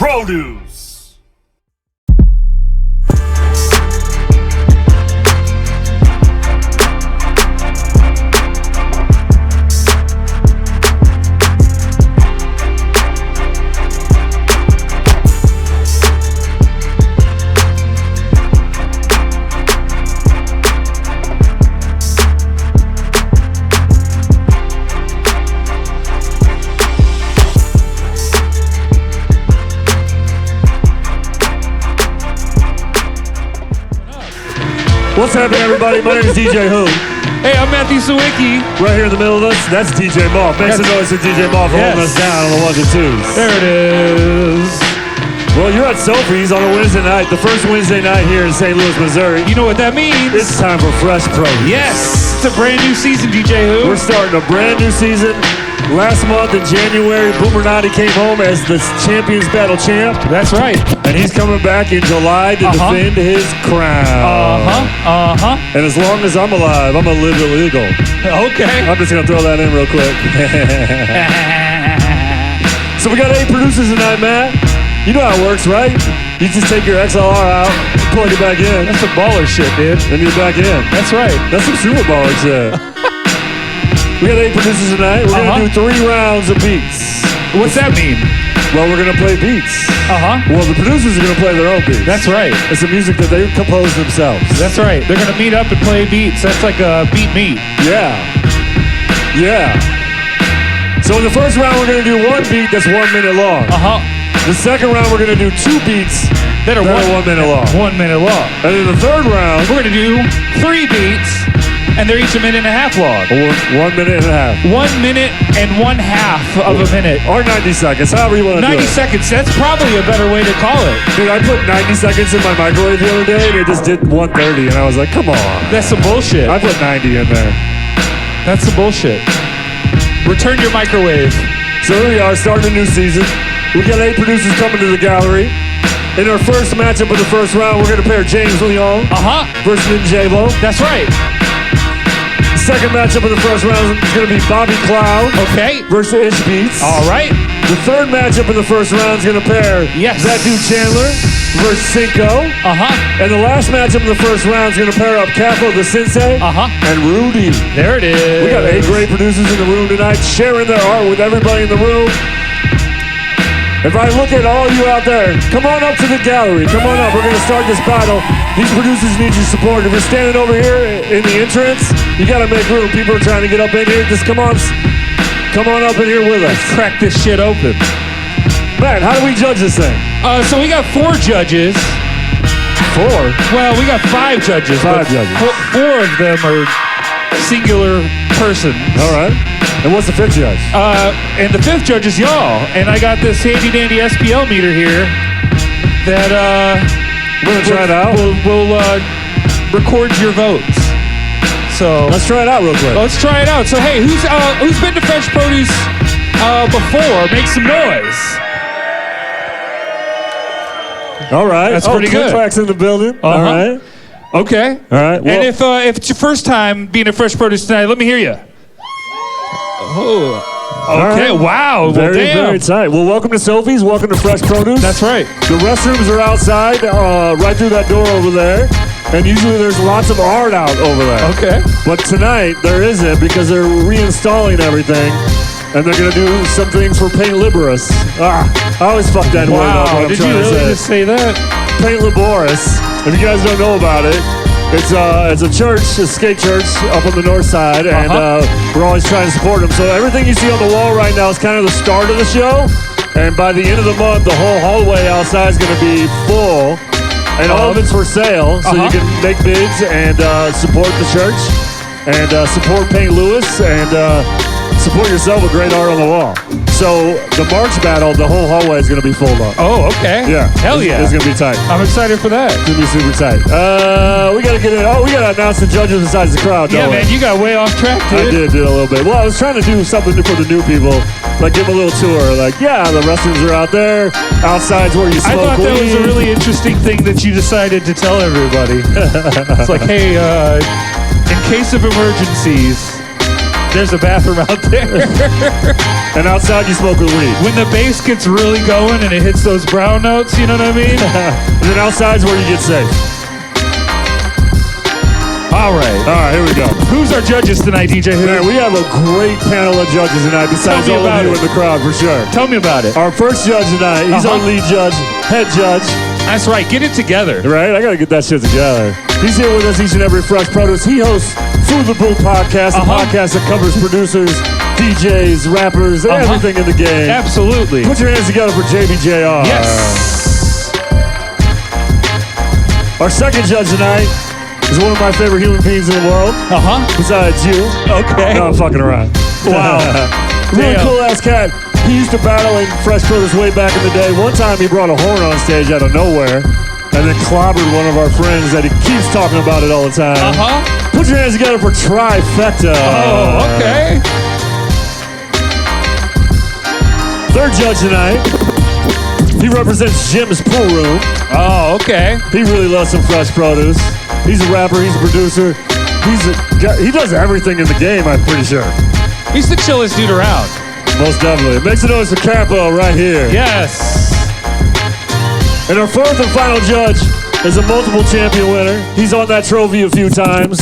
Produce. What's happening, everybody? My name is DJ Who. Hey, I'm Matthew Sawicki. Right here in the middle of us, that's DJ Moff. Make some noise for DJ Moff holding us down on the ones and twos. There it is. Well, you're at Sophie's on a Wednesday night, the first Wednesday night here in St. Louis, Missouri. You know what that means? It's time for Fresh Produce. Yes, it's a brand new season, DJ Who. We're starting a brand new season. Last month in January, Boomernotti came home as the Champions Battle champ. That's right. And he's coming back in July to defend his crown. And as long as I'm alive, I'm going to live illegal. Okay. I'm just going to throw that in real quick. So we got 8 producers tonight, Matt. You know how it works, right? You just take your XLR out, plug it back in. That's some baller shit, dude. And you're back in. That's right. That's some super baller shit. We got 8 producers tonight. We're going to do 3 rounds of beats. What's that mean? Well, we're going to play beats. Uh-huh. Well, the producers are going to play their own beats. That's right. It's the music that they compose themselves. That's right. They're going to meet up and play beats. That's like a beat meet. Yeah. Yeah. So in the first round, we're going to do 1 beat that's 1 minute long. Uh-huh. The second round, we're going to do 2 beats that are 1 minute long. 1 minute long. And in the third round, we're going to do 3 beats, and they're each 1.5 minutes long. 1 minute and a half. 1 minute and 1/2 of a minute. Or 90 seconds, however you want to do it. 90 seconds, that's probably a better way to call it. Dude, I put 90 seconds in my microwave the other day, and it just did 130, and I was like, come on. That's some bullshit. I put 90 in there. That's some bullshit. Return your microwave. So here we are, starting a new season. We got 8 producers coming to the gallery. In our first matchup of the first round, we're going to pair James Leon versus Ninjavo. That's right. The second matchup of the first round is going to be Bobby Cloud versus Ish Beats. All right. The third matchup of the first round is going to pair That Dude Chandler versus Cinco. And the last matchup of the first round is going to pair up Capo the Sensei and Rudy. There it is. We got 8 great producers in the room tonight, sharing their art with everybody in the room. If I look at all you out there, come on up to the gallery. Come on up. We're going to start this battle. These producers need your support. If you're standing over here in the entrance, you got to make room. People are trying to get up in here. Just come on up in here with us. Let's crack this shit open. Man, how do we judge this thing? So we got 4 judges. 4? Well, we got 5 judges. 5 judges. 4 of them are singular persons. All right. And what's the 5th judge? And the 5th judge is y'all. And I got this handy dandy STL meter here that we're gonna try it out. We'll record your votes. So let's try it out real quick. Let's try it out. So hey, who's been to Fresh Produce before? Make some noise. All right. That's pretty good. Click-clacks in the building. All right. Okay. All right. Well, and if it's your first time being at Fresh Produce tonight, let me hear you. Oh, okay. Right. Wow. Very, well, damn. very tight. Well, welcome to Sophie's. Welcome to Fresh Produce. That's right. The restrooms are outside, right through that door over there. And usually there's lots of art out over there. Okay. But tonight there isn't because they're reinstalling everything. And they're going to do some things for Paint Liberis. I always fuck that word up when I'm trying to say. Did you really just say that? Paint Liberis. If you guys don't know about it, it's a church, a skate church up on the north side, and we're always trying to support them. So everything you see on the wall right now is kind of the start of the show, and by the end of the month, the whole hallway outside is going to be full, and all of it's for sale, so you can make bids and support the church, and support Paint Lewis, and support yourself with great art on the wall. So the March battle, the whole hallway is going to be full up. Oh, okay. Yeah. Hell yeah. It's going to be tight. I'm excited for that. It's going to be super tight. We got to get in. Oh, we got to announce the judges besides the crowd, Yeah, man, you got way off track, dude. I did a little bit. Well, I was trying to do something for the new people. Like, give them a little tour. Like, yeah, the restrooms are out there. Outside's where you smoke I thought that weed. was a really interesting thing that you decided to tell everybody. It's like, hey, in case of emergencies, There's a bathroom out there. And outside you smoke weed. When the bass gets really going and it hits those brown notes, you know what I mean? And then outside's where you get safe. All right, here we go. Who's our judges tonight, DJ? Man, we have a great panel of judges tonight besides all of you in the crowd, for sure. Tell me about it. Our first judge tonight, he's our lead judge, head judge. That's right, get it together. Right? I got to get that shit together. He's here with us each and every Fresh Produce. He hosts Through the Boot Podcast, a podcast that covers producers, DJs, rappers, everything in the game. Absolutely. Put your hands together for JBJR. Yes. Our second judge tonight is one of my favorite human beings in the world. Besides you. Okay. No, I'm fucking around. Wow. Really cool ass cat. He used to battle in Fresh Produce way back in the day. One time he brought a horn on stage out of nowhere and then clobbered one of our friends that he keeps talking about it all the time. Put your hands together for Trifecta. Oh, okay. Third judge tonight. He represents Jim's Pool Room. Oh, okay. He really loves some Fresh Produce. He's a rapper, he's a producer. He does everything in the game, I'm pretty sure. He's the chillest dude around. Most definitely. Make some noise for Capo right here. Yes. And our fourth and final judge is a multiple champion winner. He's on that trophy a few times.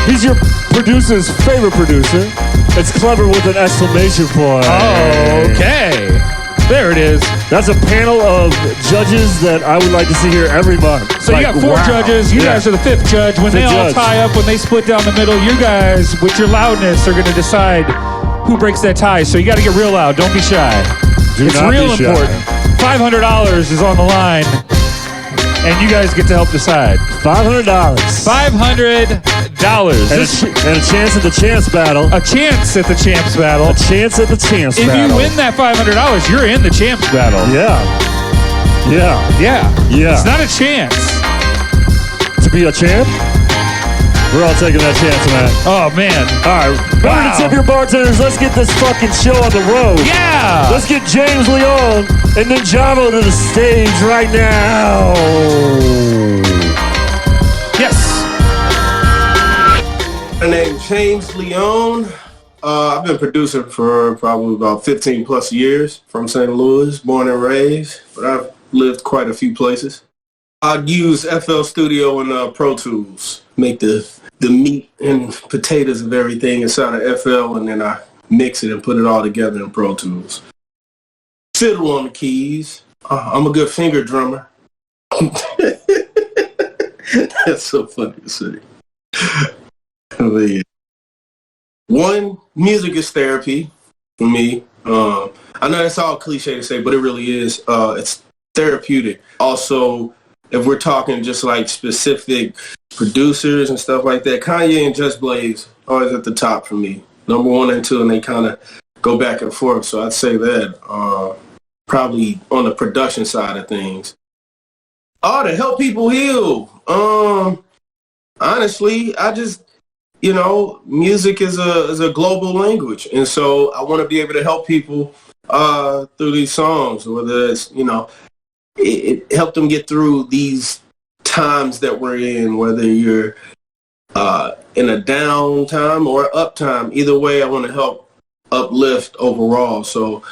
He's your producer's favorite producer. It's clever with an exclamation point. Oh, okay. There it is. That's a panel of judges that I would like to see here every month. So you got four judges. You guys are the fifth judge. When they all tie up, when they split down the middle, you guys, with your loudness, are going to decide who breaks that tie. So you got to get real loud. Don't be shy. It's real important. $500 is on the line, and you guys get to help decide. $500. $500. And a chance at the champs battle. A chance at the champs battle. A chance at the champs battle. If you win that $500, you're in the champs battle. Yeah. It's not a chance. To be a champ? We're all taking that chance, man. Oh, man. All right. Remember to tip your bartenders. Let's get this fucking show on the road. Yeah. Let's get James Leone and then Javo to the stage right now. Yes. My name's James Leone. I've been producing for probably about 15 plus years from St. Louis, born and raised, but I've lived quite a few places. I use FL Studio and Pro Tools, make the meat and potatoes of everything inside of FL, and then I mix it and put it all together in Pro Tools. Fiddle on the keys. I'm a good finger drummer. That's so funny to say. One, music is therapy for me. I know that's all cliche to say, but it really is. It's therapeutic. Also, if we're talking just like specific producers and stuff like that, Kanye and Just Blaze always at the top for me. Number 1 and 2, and they kind of go back and forth. So I'd say that probably on the production side of things. To help people heal. Honestly, I just, music is a global language, and so I want to be able to help people through these songs, whether it's, it helped them get through these times that we're in, whether you're in a down time or up time. Either way, I want to help uplift overall. So,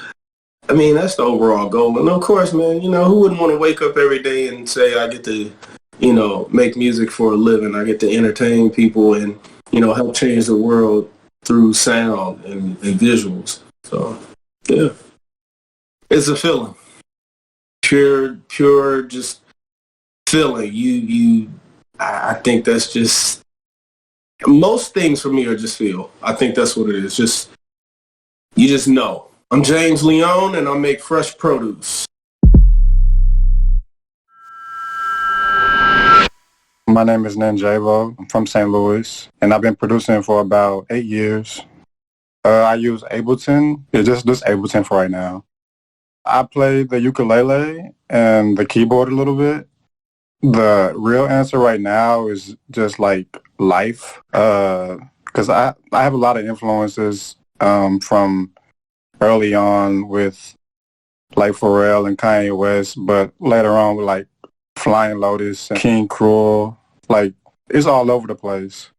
I mean, that's the overall goal. And of course, man, who wouldn't want to wake up every day and say, I get to, make music for a living. I get to entertain people and, help change the world through sound and visuals. So, yeah, it's a feeling. Pure, just feeling. I think that's just, most things for me are just feel. I think that's what it is. Just, you just know. I'm James Leone, and I make fresh produce. My name is Nanjavo. I'm from St. Louis, and I've been producing for about 8 years. I use Ableton. It's just Ableton for right now. I play the ukulele and the keyboard a little bit. The real answer right now is just like life, because I have a lot of influences from early on with like Pharrell and Kanye West, but later on with like Flying Lotus and King Cruel. Like, it's all over the place.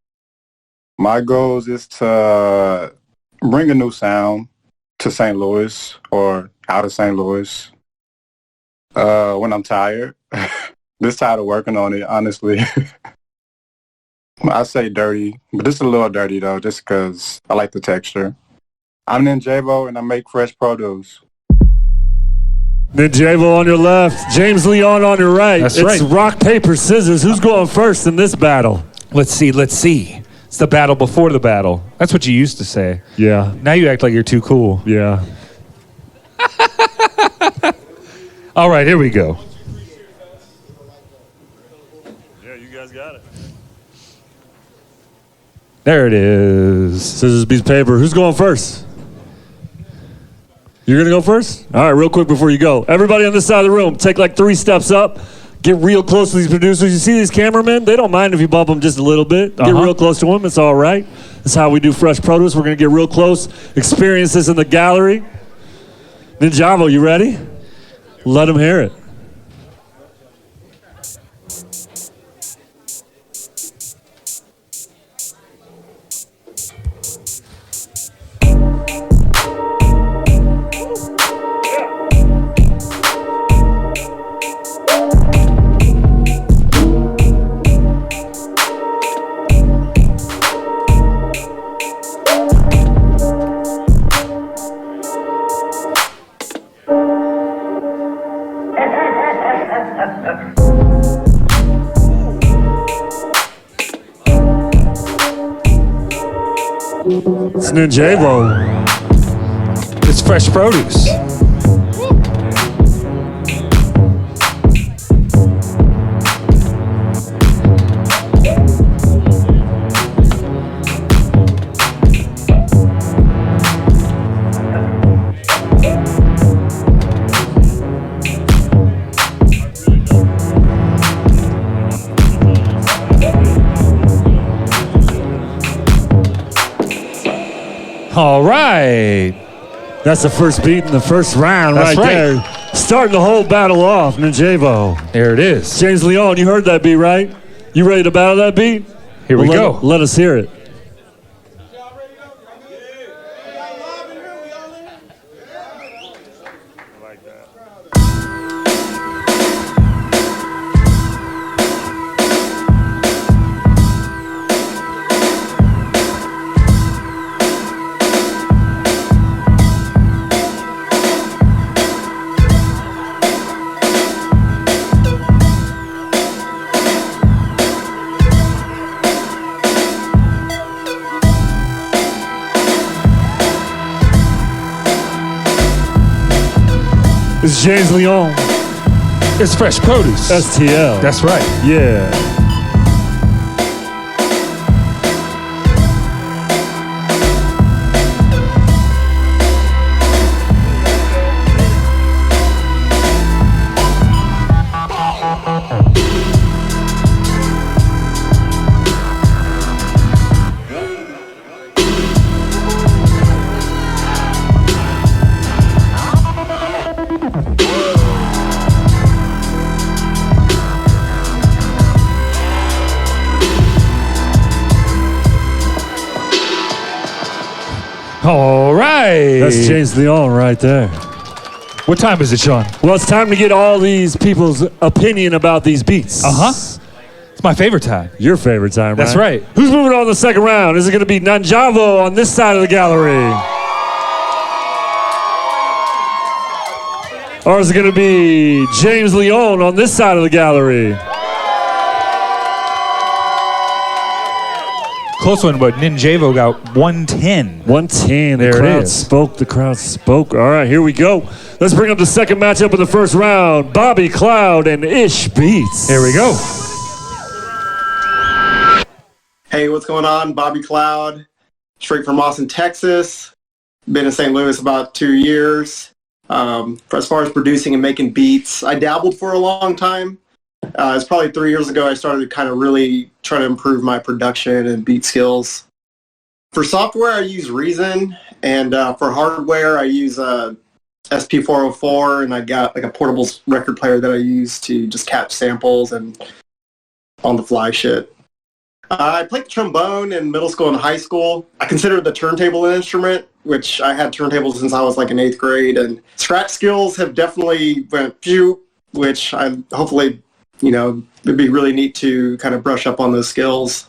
My goals is to bring a new sound to St. Louis or out of St. Louis when I'm tired. Just tired of working on it, honestly. I say dirty, but it's a little dirty though, just because I like the texture. I'm Ninjavo and I make fresh produce. Ninjavo on your left, James Leon on your right. That's it's right. rock, paper, scissors. Who's going first in this battle? Let's see. It's the battle before the battle. That's what you used to say. Yeah. Now you act like you're too cool. Yeah. All right, here we go. Yeah, you guys got it. There it is. Scissors, piece of paper. Who's going first? You're going to go first? All right, real quick before you go. Everybody on this side of the room, take like 3 steps up. Get real close to these producers. You see these cameramen? They don't mind if you bump them just a little bit. Get real close to them. It's all right. That's how we do fresh produce. We're going to get real close. Experience this in the gallery. Ninjavo, you ready? Let them hear it. It's Ninjavo. It's fresh produce. All right. That's the first beat in the first round. That's right. There. Starting the whole battle off, Ninjavo. There it is. James Leon, you heard that beat, right? You ready to battle that beat? Here we go. Let us hear it. It's James Leon. It's fresh produce. STL. That's right. Yeah. All right. That's James Leon right there. What time is it, Sean? Well, it's time to get all these people's opinion about these beats. It's my favorite time. Your favorite time, That's right. Who's moving on to the second round? Is it going to be Ninjavo on this side of the gallery? Or is it going to be James Leon on this side of the gallery? Close one, but Ninjavo got 110. 110. There the it crowd is. spoke. The crowd spoke. All right, here we go. Let's bring up the second matchup of the first round. Bobby Cloud and Ish Beats. Here we go. Hey, what's going on? Bobby Cloud, straight from Austin, Texas. Been in St. Louis about 2 years. As far as producing and making beats, I dabbled for a long time. It's probably 3 years ago I started to kind of really try to improve my production and beat skills. For software, I use Reason, and for hardware, I use SP404, and I got like a portable record player that I use to just catch samples and on-the-fly shit. I played the trombone in middle school and high school. I considered the turntable an instrument, which I had turntables since I was like in 8th grade. And scratch skills have definitely went pew, which I hopefully, it'd be really neat to kind of brush up on those skills.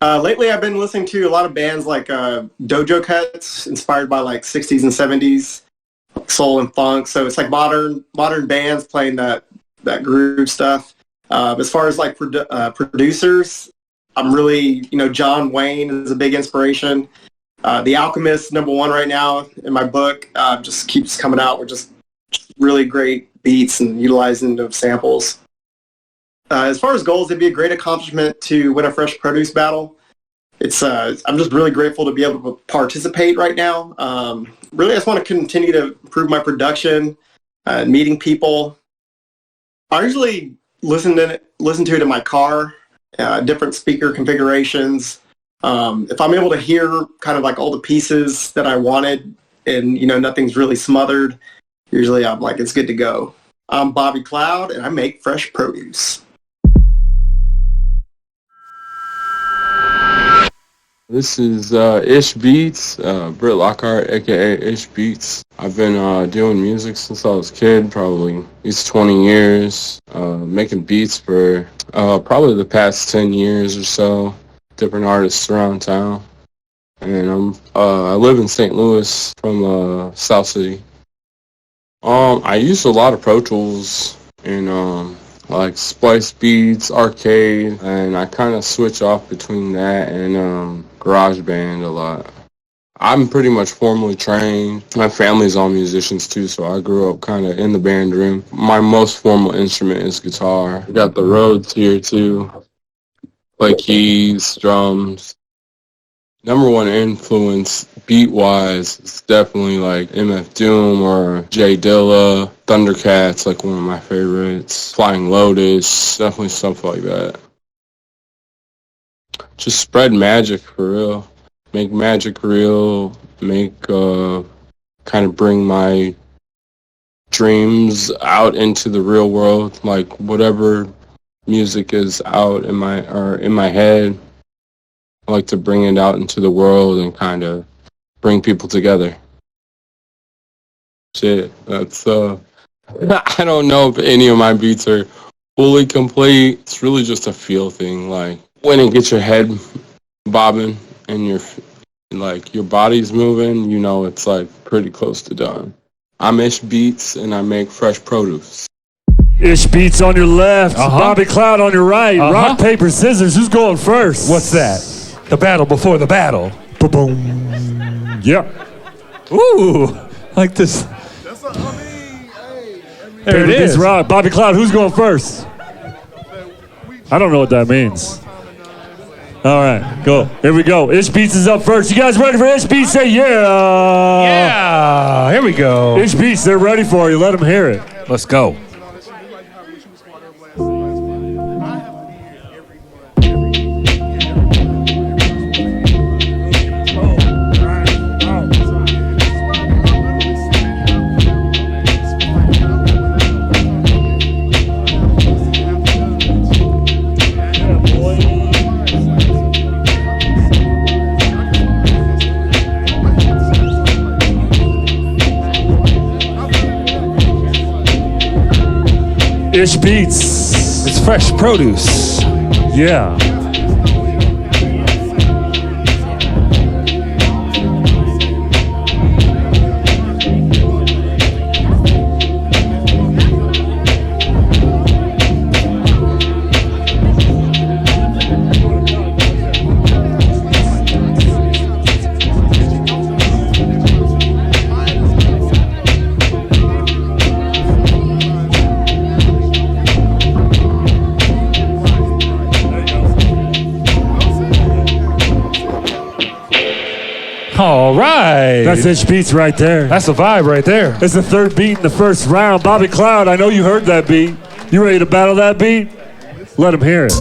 Lately, I've been listening to a lot of bands like dojo cuts, inspired by like 60s and 70s soul and funk. So it's like modern bands playing that groove stuff. As far as like producers, I'm really, John Wayne is a big inspiration. The Alchemist, #1 right now in my book, just keeps coming out with just really great beats and utilizing of samples. As far as goals, it'd be a great accomplishment to win a Fresh Produce battle. It's I'm just really grateful to be able to participate right now. Really, I just want to continue to improve my production, meeting people. I usually listen to it in my car, different speaker configurations. If I'm able to hear kind of like all the pieces that I wanted and, nothing's really smothered, usually I'm like, it's good to go. I'm Bobby Cloud, and I make fresh produce. This is Ish Beats, Britt Lockhart, aka Ish Beats. I've been doing music since I was a kid, probably at least 20 years, making beats for probably the past 10 years or so, different artists around town. And I live in St. Louis from South City. I use a lot of Pro Tools and like Splice Beats, Arcade, and I kind of switch off between that and GarageBand a lot. I'm pretty much formally trained. My family's all musicians too, so I grew up kind of in the band room. My most formal instrument is guitar. I got the Rhodes here too. Play keys, drums. #1 influence, beat-wise, is definitely like MF Doom or J Dilla, Thundercats, like one of my favorites. Flying Lotus, definitely stuff like that. Just spread magic for real. Make magic real. Kind of bring my dreams out into the real world. Like whatever music is out in my head, I like to bring it out into the world and kind of bring people together. Shit, that's I don't know if any of my beats are fully complete. It's really just a feel thing. Like when it gets your head bobbing and your body's moving, it's like pretty close to done. I'm Ish Beats and I make fresh produce. Ish Beats on your left, Bobby Cloud on your right. Rock, paper, scissors. Who's going first? What's that? The battle before the battle. Boom. Yeah. Ooh, like this. There it is. Rock. Bobby Cloud, who's going first? I don't know what that means. All right, go. Here we go. Ish Beats is up first. You guys ready for Ish Beats? Say yeah. Yeah. Here we go. Ish Beats, they're ready for you. Let them hear it. Let's go. Ish Beats. It's fresh produce. Yeah. All right. That's Ish Beats right there. That's a vibe right there. It's the third beat in the first round. Bobby Cloud, I know you heard that beat. You ready to battle that beat? Let him hear it.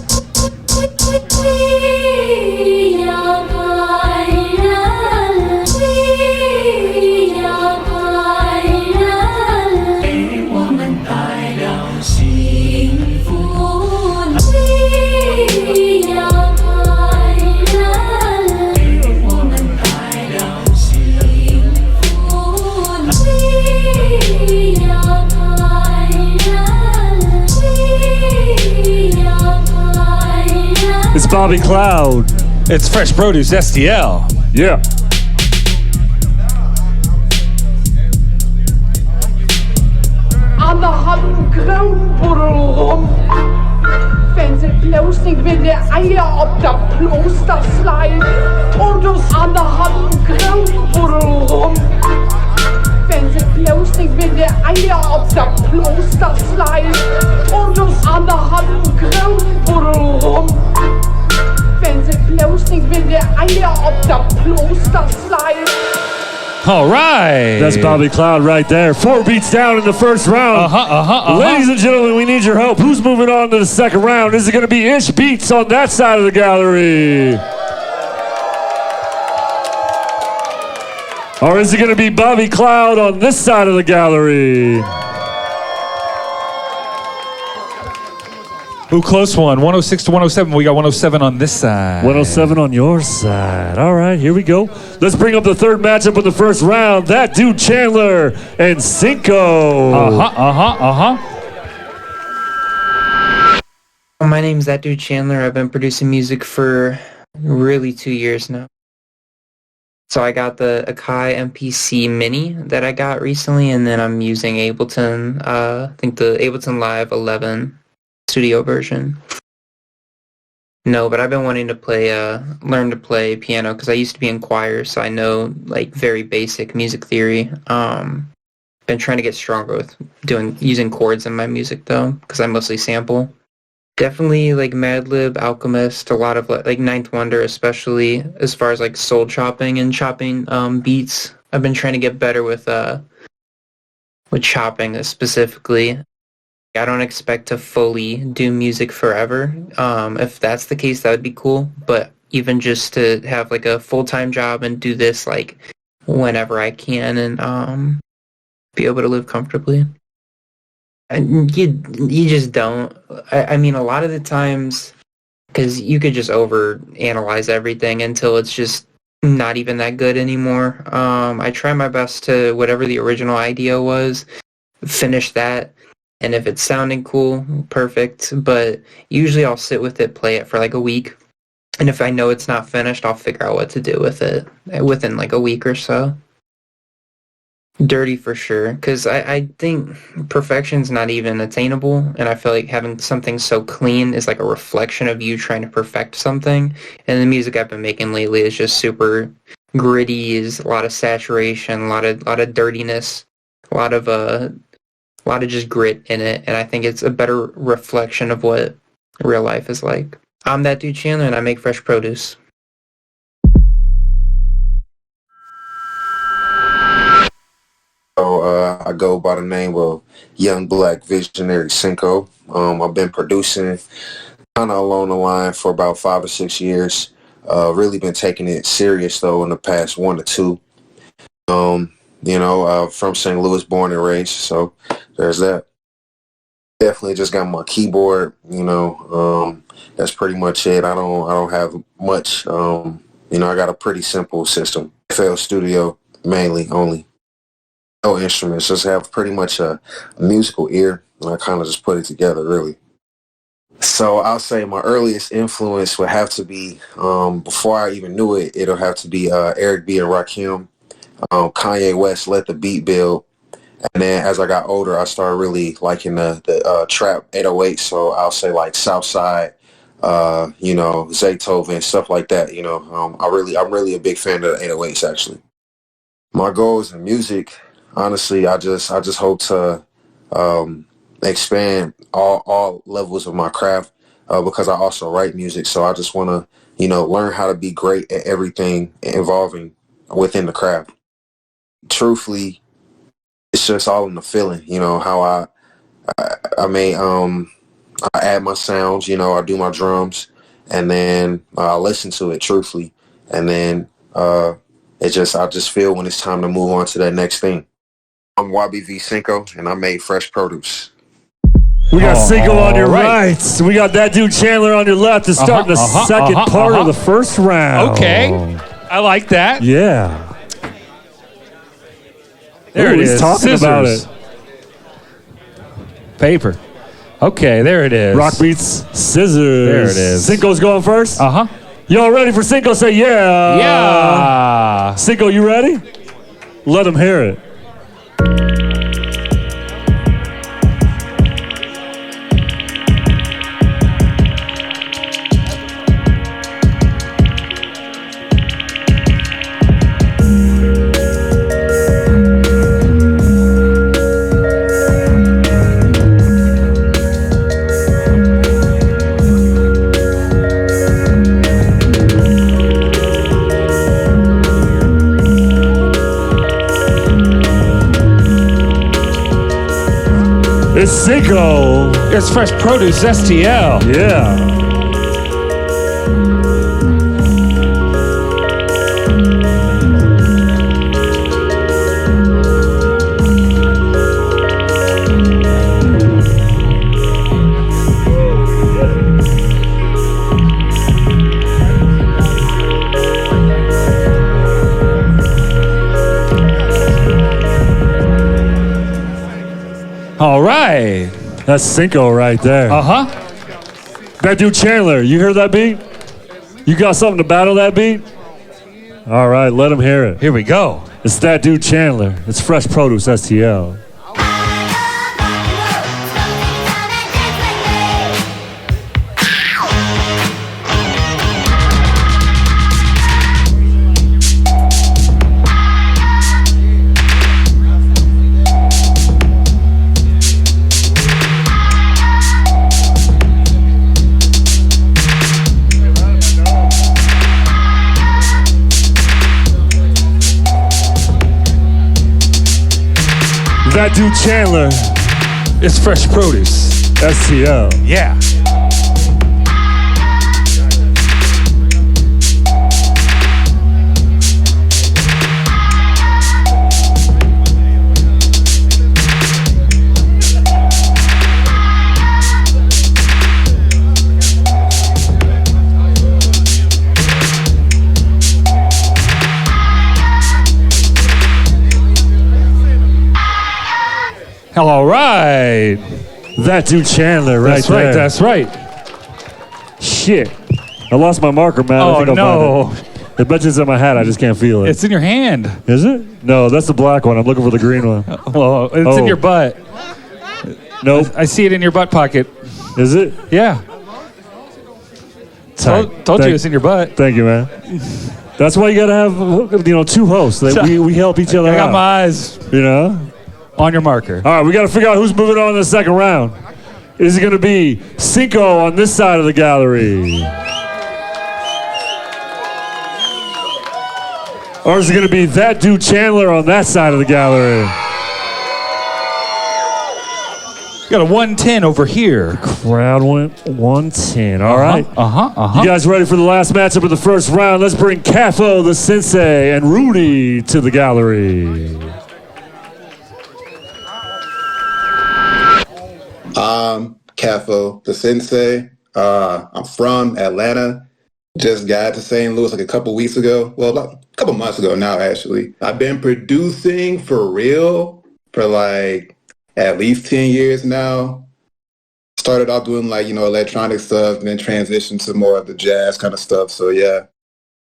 It's Bobby Cloud. It's Fresh Produce STL. Yeah. Alle haben grønbrød rum. Fandt en blåsning ved det ejer op der klosterslej. Und os alle haben grønbrød rum. Fandt en blåsning ved det ejer op der klosterslej. Und os alle haben grønbrød rum. Fandt en blåsning ved det ejer op der klosterslej. All right. That's Bobby Cloud right there. 4 beats down in the first round. Ladies and gentlemen, we need your help. Who's moving on to the second round? Is it going to be Ish Beats on that side of the gallery? Or is it going to be Bobby Cloud on this side of the gallery? Ooh, close one. 106 to 107. We got 107 on this side. 107 on your side. All right, here we go. Let's bring up the third matchup of the first round. That dude Chandler and Cinco. My name's That Dude Chandler. I've been producing music for really 2 years now. So I got the Akai MPC Mini that I got recently, and then I'm using Ableton, I think the Ableton Live 11 studio version. No, but I've been wanting to play, learn to play piano because I used to be in choir, so I know like very basic music theory. Been trying to get stronger with using chords in my music though, because I mostly sample. Definitely like Madlib, Alchemist, a lot of like Ninth Wonder, especially as far as like soul chopping and chopping beats. I've been trying to get better with chopping specifically. I don't expect to fully do music forever. If that's the case, that would be cool. But even just to have like a full-time job and do this like whenever I can and be able to live comfortably. And you just don't. I mean, a lot of the times, because you could just over-analyze everything until it's just not even that good anymore. I try my best to, whatever the original idea was, finish that. And if it's sounding cool, perfect. But usually I'll sit with it, play it for like a week. And if I know it's not finished, I'll figure out what to do with it within like a week or so. Dirty for sure. Because I think perfection's not even attainable. And I feel like having something so clean is like a reflection of you trying to perfect something. And the music I've been making lately is just super gritty, is a lot of saturation, a lot of dirtiness, a lot of just grit in it, and I think it's a better reflection of what real life is like. I'm That Dude Chandler, and I make fresh produce. So I go by the name of Young Black Visionary Cinco. I've been producing kind of along the line for about 5 or 6 years. Really been taking it serious though in the past 1 or 2. From St. Louis, born and raised, so there's that. Definitely just got my keyboard, that's pretty much it. I don't have much, I got a pretty simple system. FL Studio, mainly, only. No instruments, just have pretty much a musical ear, and I kind of just put it together, really. So I'll say my earliest influence would have to be, before I even knew it, it'll have to be Eric B. and Rakim. Kanye West, Let the Beat Build. And then as I got older, I started really liking the trap 808. So I'll say like Southside, Zaytoven, stuff like that. I'm really a big fan of the 808s actually. My goals in music, honestly, I just hope to expand all levels of my craft because I also write music. So I just want to, learn how to be great at everything involving within the craft. Truthfully, it's just all in the feeling, how I add my sounds, I do my drums, and then I listen to it truthfully, and then I just feel when it's time to move on to that next thing. I'm YBV Cinco, and I made Fresh Produce. We got Cinco on your right. We got That Dude Chandler on your left to start the second part of the first round. Okay, I like that. Yeah. There it is. He's talking about it. Paper. Okay, there it is. Rock beats, scissors. There it is. Cinco's going first? Uh-huh. Y'all ready for Cinco? Say yeah. Yeah. Cinco, you ready? Let him hear it. It's Cinco. It's Fresh Produce STL. Yeah. All right. That's Cinco right there. Uh-huh. That dude Chandler, you hear that beat? You got something to battle that beat? All right, let him hear it. Here we go. It's that dude Chandler. It's Fresh Produce STL. That dude Chandler. It's Fresh Produce. STL. Yeah. All right. That dude Chandler right there. That's right. Shit. I lost my marker, man. Oh, I think I'll find it. I bet you it's in my hat. I just can't feel it. It's in your hand. Is it? No, that's the black one. I'm looking for the green one. Well, it's in your butt. Nope. I see it in your butt pocket. Is it? Yeah. Told you it's in your butt. Thank you, man. That's why you got to have, two hosts. We help each other out. I got my eyes, on your marker. All right, we got to figure out who's moving on in the second round. Is it going to be Cinco on this side of the gallery? Or is it going to be that dude Chandler on that side of the gallery? Got a 110 over here. Crowd went 110. All right. Uh-huh. You guys ready for the last matchup of the first round? Let's bring Cafo, the sensei, and Rudy to the gallery. Cafo, the sensei. I'm from Atlanta. Just got to St. Louis like a couple weeks ago. Well, about a couple months ago now, actually. I've been producing for real for like at least 10 years now. Started off doing like, electronic stuff and then transitioned to more of the jazz kind of stuff. So yeah.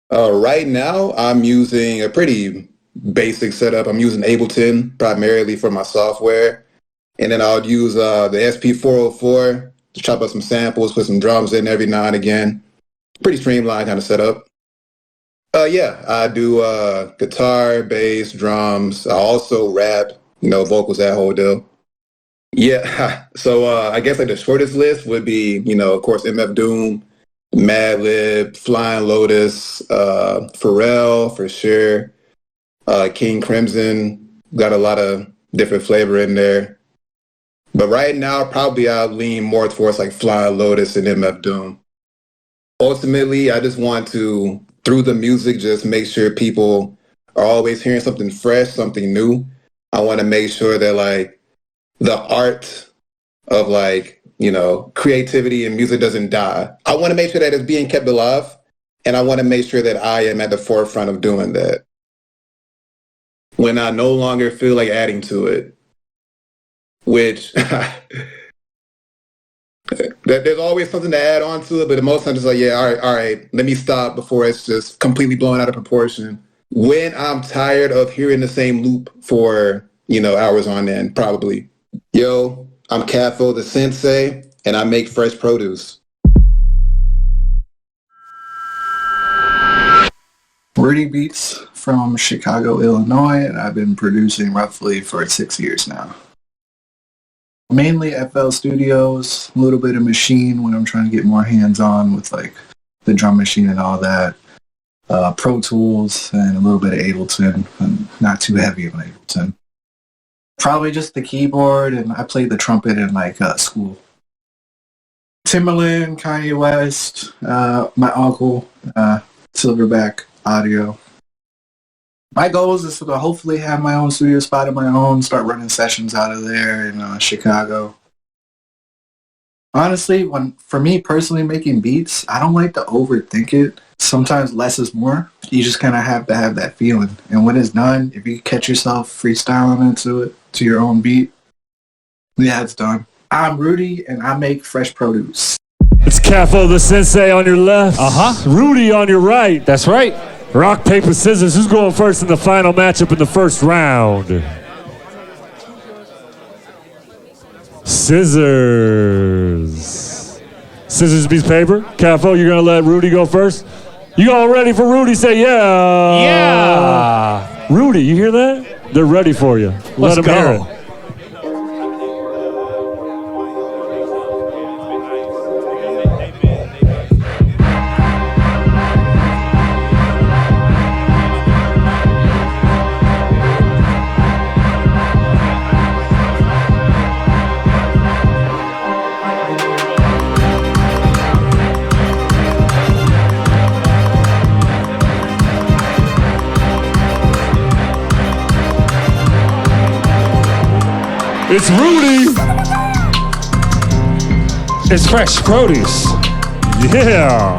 Right now, I'm using a pretty basic setup. I'm using Ableton primarily for my software. And then I'll use the SP404 to chop up some samples, put some drums in every now and again. Pretty streamlined kind of setup. Yeah, I do guitar, bass, drums. I also rap, vocals, that whole deal. Yeah, so I guess like the shortest list would be, of course, MF Doom, Madlib, Flying Lotus, Pharrell for sure, King Crimson. Got a lot of different flavor in there. But right now, probably I'll lean more towards like Flying Lotus and MF Doom. Ultimately, I just want to, through the music, just make sure people are always hearing something fresh, something new. I want to make sure that like the art of like, creativity and music doesn't die. I want to make sure that it's being kept alive. And I want to make sure that I am at the forefront of doing that. When I no longer feel like adding to it, which There's always something to add on to it, but most times it's like, yeah, all right, let me stop before it's just completely blown out of proportion. When I'm tired of hearing the same loop for, hours on end, probably. Yo, I'm Capo the Sensei, and I make fresh produce. Rudy Beats from Chicago, Illinois, and I've been producing roughly for 6 years now. Mainly FL Studios, a little bit of Machine when I'm trying to get more hands-on with like the drum machine and all that. Pro Tools and a little bit of Ableton, and not too heavy on Ableton. Probably just the keyboard, and I played the trumpet in like school. Timbaland, Kanye West, my uncle, Silverback Audio. My goals is to hopefully have my own studio spot of my own, start running sessions out of there in Chicago. Honestly, for me personally making beats, I don't like to overthink it. Sometimes less is more. You just kind of have to have that feeling. And when it's done, if you catch yourself freestyling into it, to your own beat, yeah, it's done. I'm Rudy, and I make fresh produce. It's Capo the Sensei on your left. Rudy on your right. That's right. Rock, paper, scissors. Who's going first in the final matchup in the first round? Scissors. Scissors beats paper. Capo, you're going to let Rudy go first? You all ready for Rudy? Say yeah. Yeah. Rudy, you hear that? They're ready for you. Let them hear it. It's Rudy. It's fresh produce. Yeah.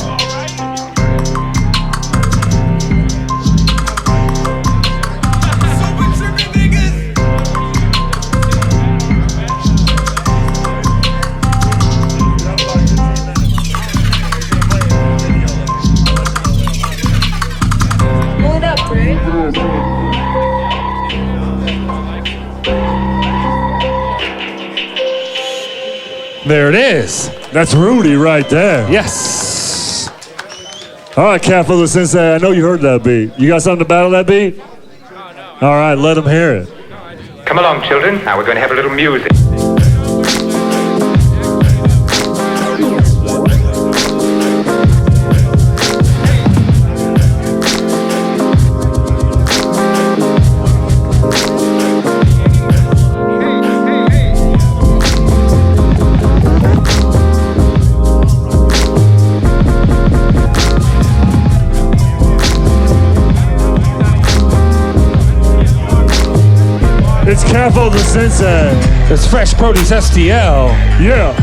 Pull it up, Ray. There it is. That's Rudy right there. Yes. All right, Capo the Sensei, I know you heard that beat. You got something to battle that beat? All right, let them hear it. Come along, children. Now we're going to have a little music. It's Capo the Sensei. It's fresh produce STL. Yeah.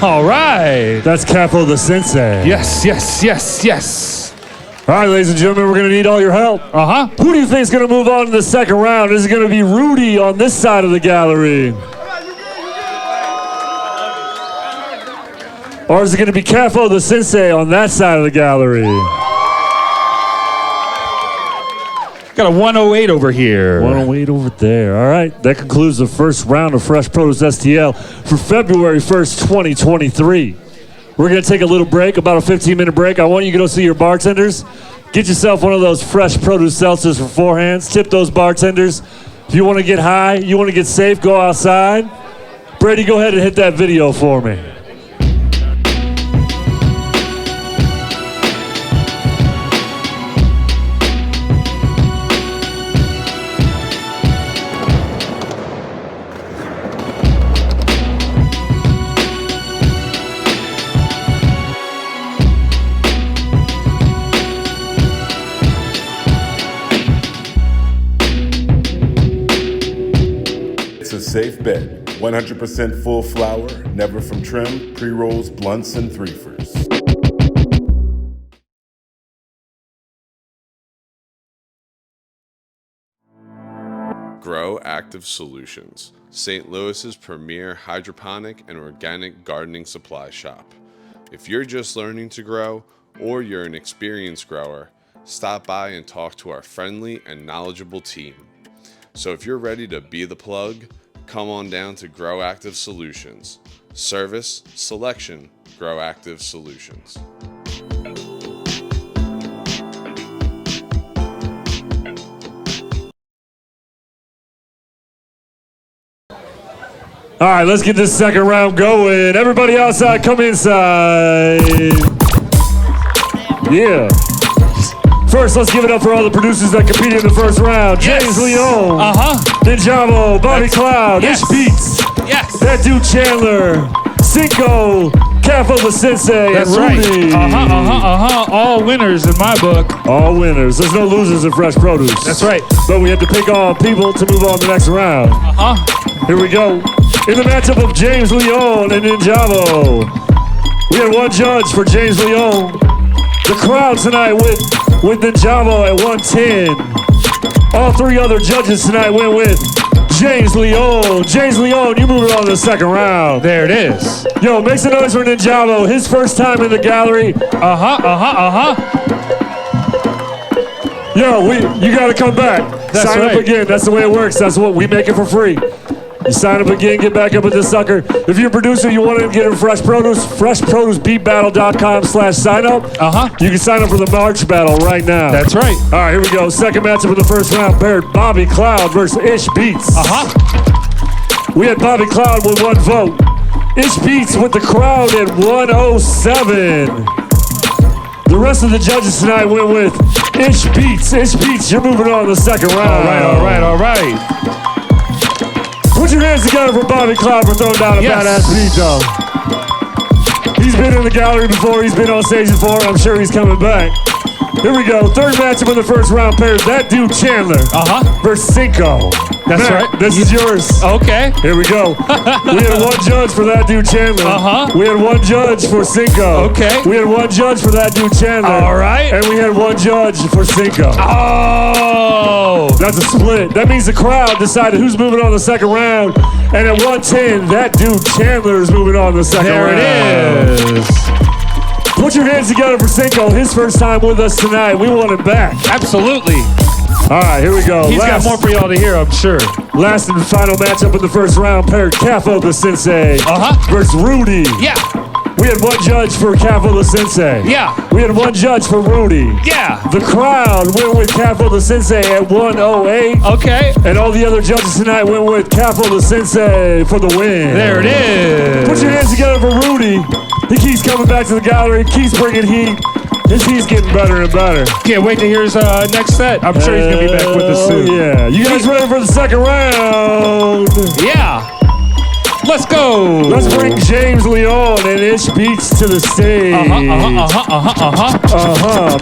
All right. That's Capo the Sensei. Yes, yes, yes, yes. All right, ladies and gentlemen, we're going to need all your help. Who do you think is going to move on to the second round? Is it going to be Rudy on this side of the gallery? Or is it going to be Capo the Sensei on that side of the gallery? Got a 108 over here. 108 over there. All right. That concludes the first round of Fresh Produce STL for February 1st, 2023. We're going to take a little break, about a 15-minute break. I want you to go see your bartenders. Get yourself one of those Fresh Produce seltzers for 4 hands. Tip those bartenders. If you want to get high, you want to get safe, go outside. Brady, go ahead and hit that video for me. Safe bet. 100% full flour, never from trim, pre-rolls, blunts, and threefers. Grow Active Solutions, St. Louis's premier hydroponic and organic gardening supply shop. If you're just learning to grow or you're an experienced grower, stop by and talk to our friendly and knowledgeable team. So if you're ready to be the plug, come on down to Grow Active Solutions. Service, selection, Grow Active Solutions. All right, let's get this second round going. Everybody outside, come inside. Yeah. First, let's give it up for all the producers that competed in the first round. Yes. James Leon. Ninjavo, Bobby Cloud, Yes. Ish Beats. Yes. That dude Chandler. Cinco, Cafo the Sensei, That's and Rudy. right. All winners in my book. All winners. There's no losers in Fresh Produce. That's right. But we had to pick all people to move on to the next round. Here we go. In the matchup of James Leon and Ninjavo, we had one judge for James Leon. The crowd tonight went with Ninjavo at 110. All three other judges tonight went with James Leon. James Leon, you move it on to the second round. There it is. Yo, make some noise for Ninjavo. His first time in the gallery. Yo, you gotta come back. That's Sign right. up again. That's the way it works. That's what we make it for free. You sign up again, get back up with this sucker. If you're a producer, you want to get in Fresh Produce, freshproducebeatbattle.com/sign up. You can sign up for the March battle right now. That's right. All right, here we go. Second matchup of the first round paired Bobby Cloud versus Ish Beats. We had Bobby Cloud with one vote. Ish Beats with the crowd at 107. The rest of the judges tonight went with Ish Beats. Ish Beats, you're moving on to the second round. All right. Put your hands together for Bobby Cloud for throwing down a badass beat, though. He's been in the gallery before. He's been on stage before. I'm sure he's coming back. Here we go. Third matchup in the first round pairs. That dude Chandler versus Cinco. That's Matt, right. This is yours. Okay. Here we go. We had one judge for that dude Chandler. We had one judge for Cinco. Okay. We had one judge for that dude Chandler. All right. And we had one judge for Cinco. Oh. That's a split. That means the crowd decided who's moving on the second round. And at 110, that dude Chandler is moving on the second round. There it is. Put your hands together for Cinco. His first time with us tonight. We want him back. Absolutely. All right, here we go. He's got more for y'all to hear, I'm sure. Last and final matchup in the first round paired Cafo the Sensei versus Rudy. Yeah. We had one judge for Cafo the Sensei. Yeah. We had one judge for Rudy. Yeah. The crowd went with Cafo the Sensei at 108. Okay. And all the other judges tonight went with Cafo the Sensei for the win. There it is. Put your hands together for Rudy. He keeps coming back to the gallery, keeps bringing heat. His heat's getting better and better. Can't wait to hear his next set. I'm sure he's going to be back with us soon. Yeah. You guys ready for the second round? Yeah. Let's go. Let's bring James Leon and Ish Beats to the stage.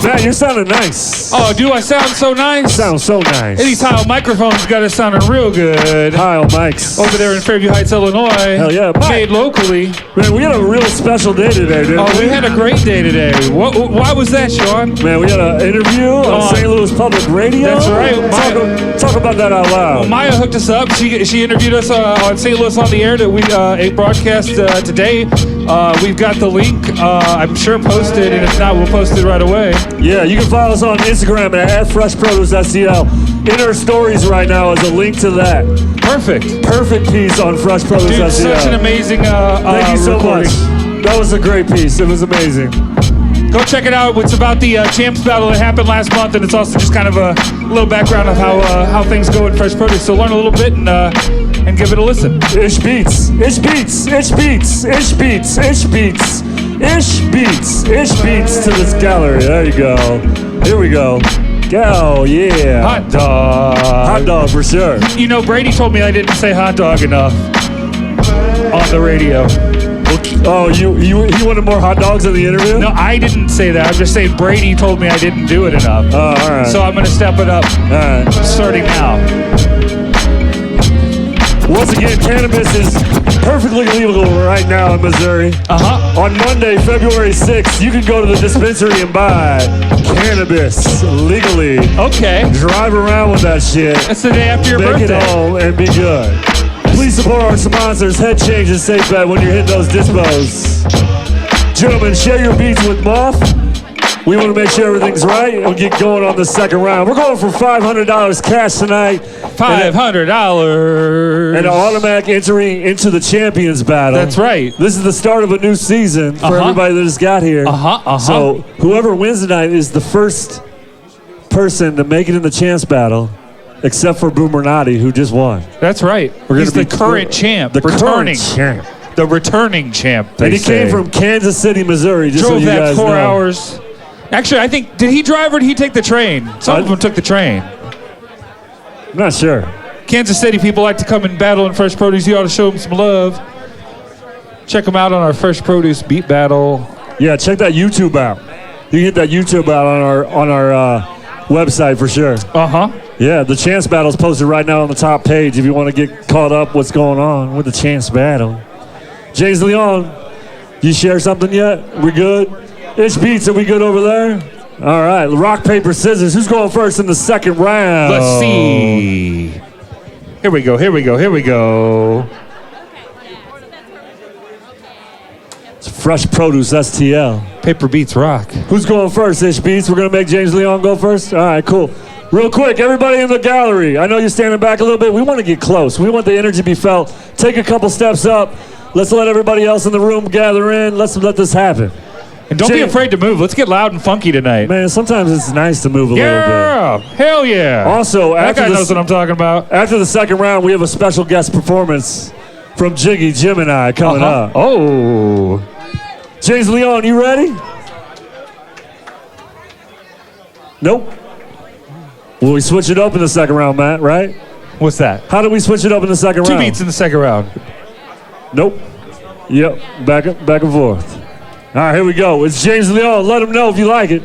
Matt, you're sounding nice. Oh, do I sound so nice? Sound so nice. And these Heil microphones got us sounding real good. Heil mics. Over there in Fairview Heights, Illinois. Hell yeah. Made locally. Man, we had a real special day today, didn't we? We had a great day today. Why was that, Sean? Man, we had an interview on St. Louis Public Radio. That's right. Talk about that out loud. Well, Maya hooked us up. She interviewed us on St. Louis on the Air that we a broadcast today. We've got the link. I'm sure posted, and if not, we'll post it right away. Yeah, you can follow us on Instagram at freshproducestl. In our stories right now is a link to that. Perfect piece on Fresh Produce Dude, STL. such an amazing Thank you so recording. much. That was a great piece. It was amazing. Go check it out. It's about the Champs Battle that happened last month, and it's also just kind of a little background of how things go in Fresh Produce. So learn a little bit and give it a listen. Ish Beats, Ish Beats, Ish Beats, Ish Beats, Ish Beats, Ish Beats, Ish Beats to this gallery. There you go. Here we go. Gal, yeah. Hot dog. Hot dog for sure. You know, Brady told me I didn't say hot dog enough on the radio. Oh, he wanted more hot dogs in the interview? No, I didn't say that. I'm just saying Brady told me I didn't do it enough. Oh, all right. So I'm going to step it up all right. starting now. Once again, cannabis is perfectly legal right now in Missouri. On Monday, February 6th, you can go to the dispensary and buy cannabis legally. Okay. Drive around with that shit. That's the day after your Make birthday. it home and be good. Please support our sponsors, Head Change and Safe Bet, when you're hitting those dispos. Gentlemen, share your beats with Moth. We want to make sure everything's right and get going on the second round. We're going for $500 cash tonight. $500. And an automatic entry into the champions battle. That's right. This is the start of a new season for everybody that just got here. So whoever wins tonight is the first person to make it in the champs battle, except for Boomer Noddy, who just won. That's right. He's the current champ. The current champ. The returning champ. And he came from Kansas City, Missouri. Just Drove so you that guys 4 know. hours. Actually, I think, did he drive or did he take the train? Some of them took the train. I'm not sure. Kansas City people like to come and battle in Fresh Produce. You ought to show them some love. Check them out on our Fresh Produce Beat Battle. Yeah, check that YouTube out. You can get that YouTube out on our website for sure. Yeah, the chance battle's posted right now on the top page if you want to get caught up what's going on with the chance battle. James Leon, you share something yet? We good? Ish Beats, are we good over there? All right, rock, paper, scissors. Who's going first in the second round? Let's see. Here we go. It's Fresh Produce STL. Paper beats rock. Who's going first, Ish Beats? We're going to make James Leon go first? All right, cool. Real quick, everybody in the gallery, I know you're standing back a little bit. We want to get close. We want the energy to be felt. Take a couple steps up. Let's let everybody else in the room gather in. Let's let this happen. And don't be afraid to move. Let's get loud and funky tonight. Man, sometimes it's nice to move a little bit. Yeah, hell yeah. Also, that guy knows what I'm talking about. After the second round, we have a special guest performance from Jiggy, Jim, and I coming up. Oh. James Leon, you ready? Nope. Well, we switch it up in the second round, Matt, right? What's that? How do we switch it up in the second round? 2 beats in the second round. Nope. Yep, back and forth. All right, here we go. It's James Leon. Let him know if you like it.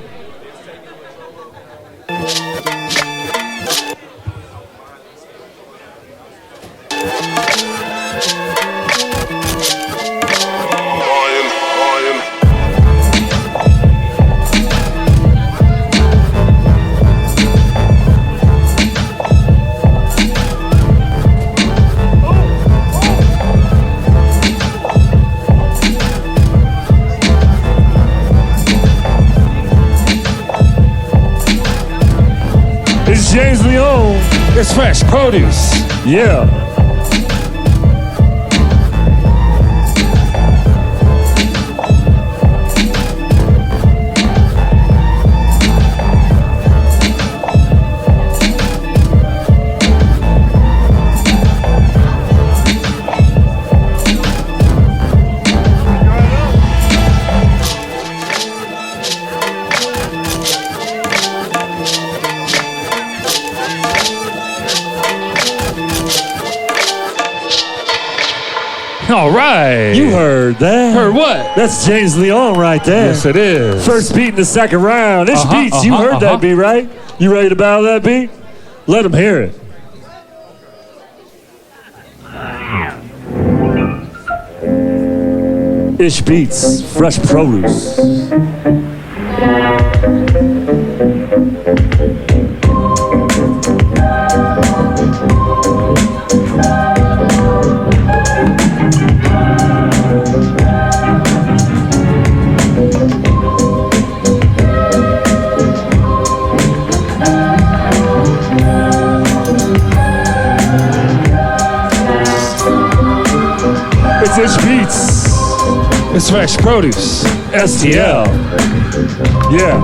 It's James Leon. It's Fresh Produce. Yeah. All right. You heard that. Heard what? That's James Leon right there. Yes, it is. First beat in the second round. It's Beats. You heard that beat, right? You ready to battle that beat? Let them hear it. Ish Beats, Fresh Produce. It's Ish Beats. It's Fresh Produce. STL. Yeah.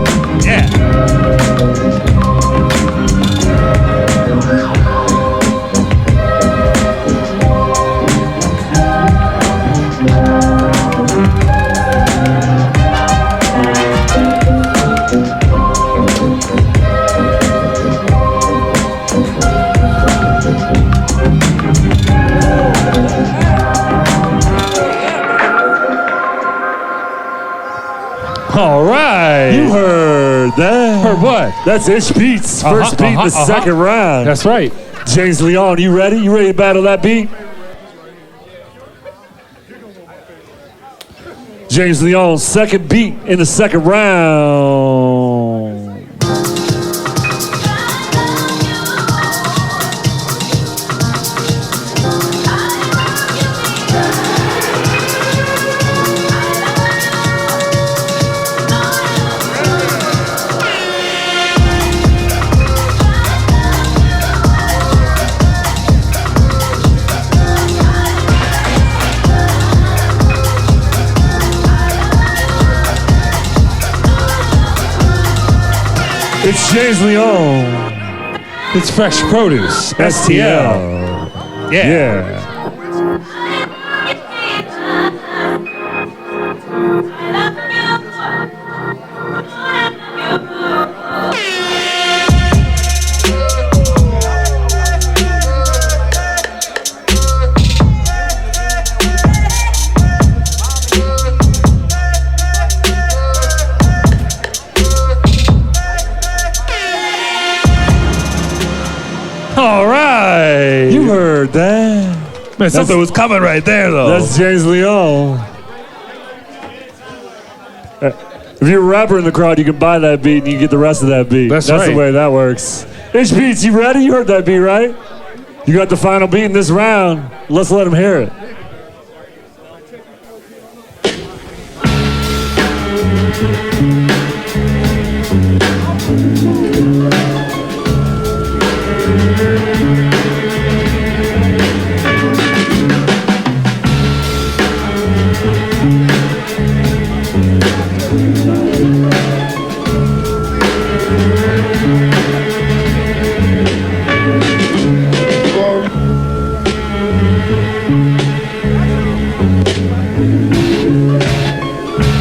All right. You heard that. Heard what? That's Ish Beats. First beat in the second round. That's right. James Leon, you ready? You ready to battle that beat? James Leon's second beat in the second round. It's James Leon. It's Fresh Produce, STL. Yeah. All right. You heard that. Man, something was coming right there, though. That's James Leon. If you're a rapper in the crowd, you can buy that beat and you get the rest of that beat. That's the right. way that works. H Beats, you ready? You heard that beat, right? You got the final beat in this round. Let's let him hear it.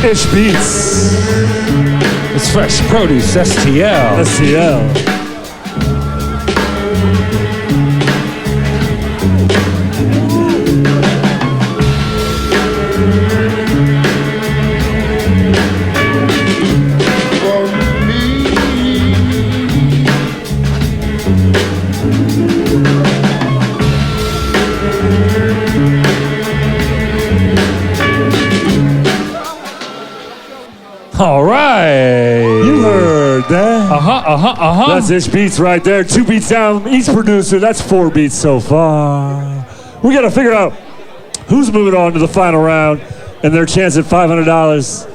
Ish Beats. It's Fresh Produce, STL. STL. All right. You heard that. Uh-huh. That's Ish Beats right there. 2 beats down each producer. That's 4 beats so far. We got to figure out who's moving on to the final round and their chance at $500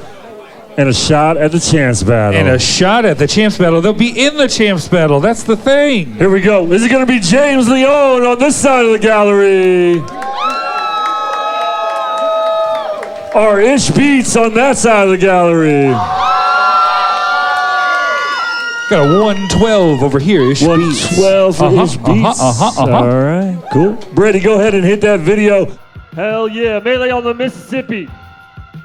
and a shot at the Champs Battle. And a shot at the Champs Battle. They'll be in the Champs Battle. That's the thing. Here we go. Is it going to be James Leon on this side of the gallery? Or Ish Beats on that side of the gallery? Got a 112 over here. Ish 112 for Ish Beats. All right, cool. Brady, go ahead and hit that video. Hell yeah, Melee on the Mississippi.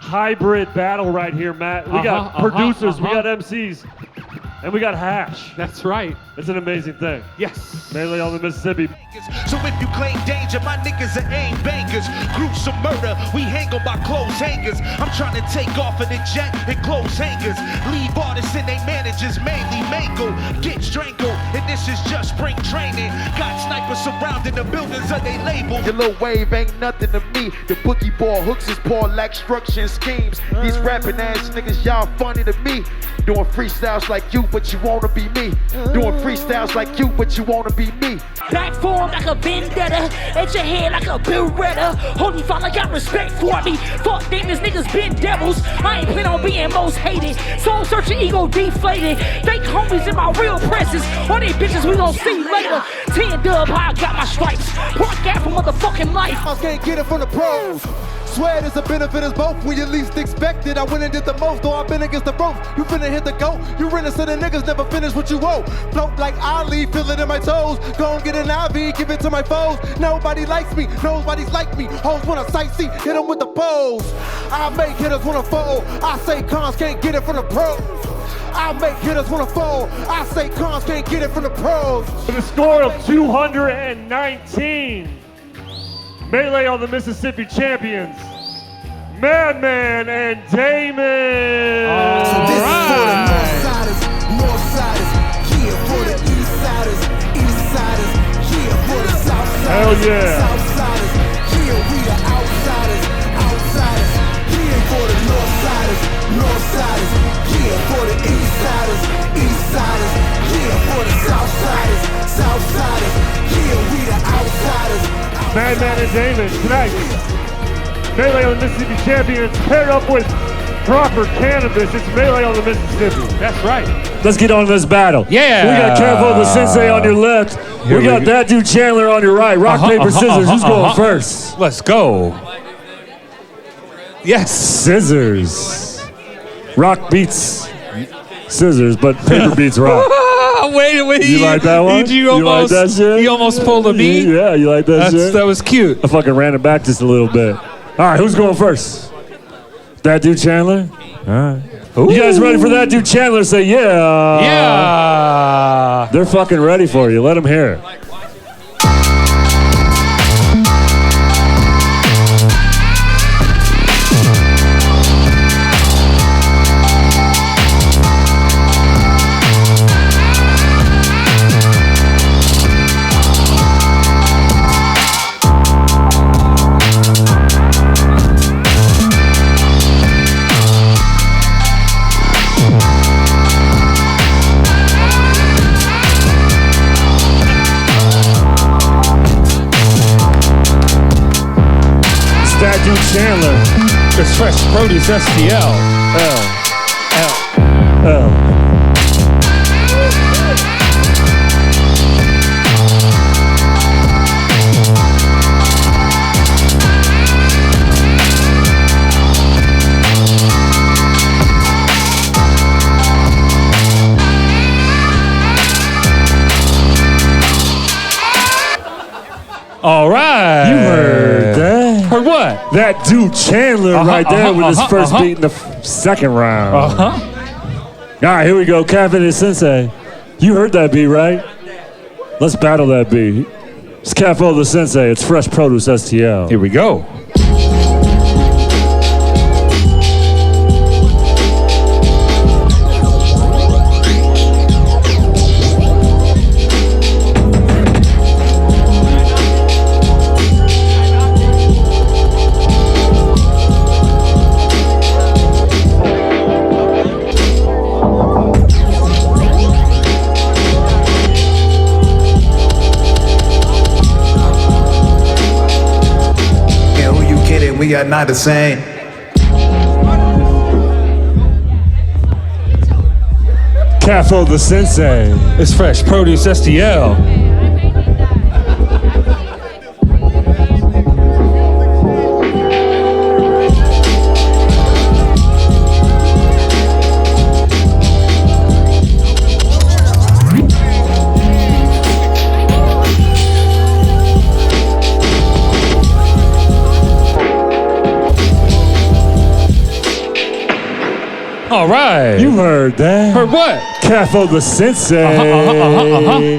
Hybrid battle right here, Matt. We got producers, we got MCs, and we got hash. That's right. It's an amazing thing. Yes. Melee on the Mississippi. So if you claim danger, my niggas are aim bangers. Gruesome murder, we hang on by clothes hangers. I'm trying to take off an eject and close hangers. Leave artists and they managers mainly mangle, get strangled, and this is just spring training. Got snipers surrounding the buildings of they label. Your little wave ain't nothing to me. The boogie ball hooks is poor lack structure and schemes. These rapping ass niggas, y'all funny to me. Doing freestyles like you, but you wanna be me. Doing freestyles like you, but you wanna be me. Back form like a vendetta, at your head like a beretta. Holy Father got respect for me. Fuck demons, niggas been devils. I ain't plan on being most hated. Soul searching, ego deflated. Fake homies in my real presence. All these bitches we gon' see later. 10 dub, how I got my stripes. Park out for motherfucking life. I can't get it from the pros. Swear there's a benefit us both when you least expect it. I went and did the most, though I've been against the ropes. You finna hit the goat, you innocent and niggas never finish what you owe. Float like Ali, feel it in my toes. Go and get an IV, give it to my foes. Nobody likes me, nobody's like me. Hoes wanna sightsee, hit them with the pose. I make hitters wanna fall. I say cons can't get it from the pros. I make hitters wanna fall. I say cons can't get it from the pros. With a score of 219. Melee on the Mississippi champions, Madman and Damon. So this is for the Northsiders, yeah, for the Eastsiders, yeah, for the Southsiders, hell yeah. Southsiders, yeah, we the outsiders, yeah, for the North. Madman and Damon tonight. Melee on the Mississippi Champions paired up with proper cannabis. It's Melee on the Mississippi. That's right. Let's get on this battle. Yeah. We got Careful the Sensei on your left. We got that dude Chandler on your right. Rock, paper, scissors. Who's going first? Let's go. Yes. Scissors. Rock beats scissors, but paper beats rock. Wait. You like that one? You almost, like that shit? You almost pulled a beat. Yeah, you like that shit? That was cute. I fucking ran it back just a little bit. All right, who's going first? That dude Chandler? All right. Ooh. You guys ready for that dude Chandler? Say yeah. Yeah. They're fucking ready for you. Let them hear it. That dude Chandler. It's Fresh Produce STL. L. All right. You heard that? Heard what? That dude Chandler right there with his first beat in the second round. All right, here we go. Cafe the Sensei. You heard that beat, right? Let's battle that beat. It's Cafe the Sensei. It's Fresh Produce STL. Here we go. We are not the same. Cafe the Sensei. It's Fresh Produce STL. All right. You heard that? Heard what? Cafe the Sensei.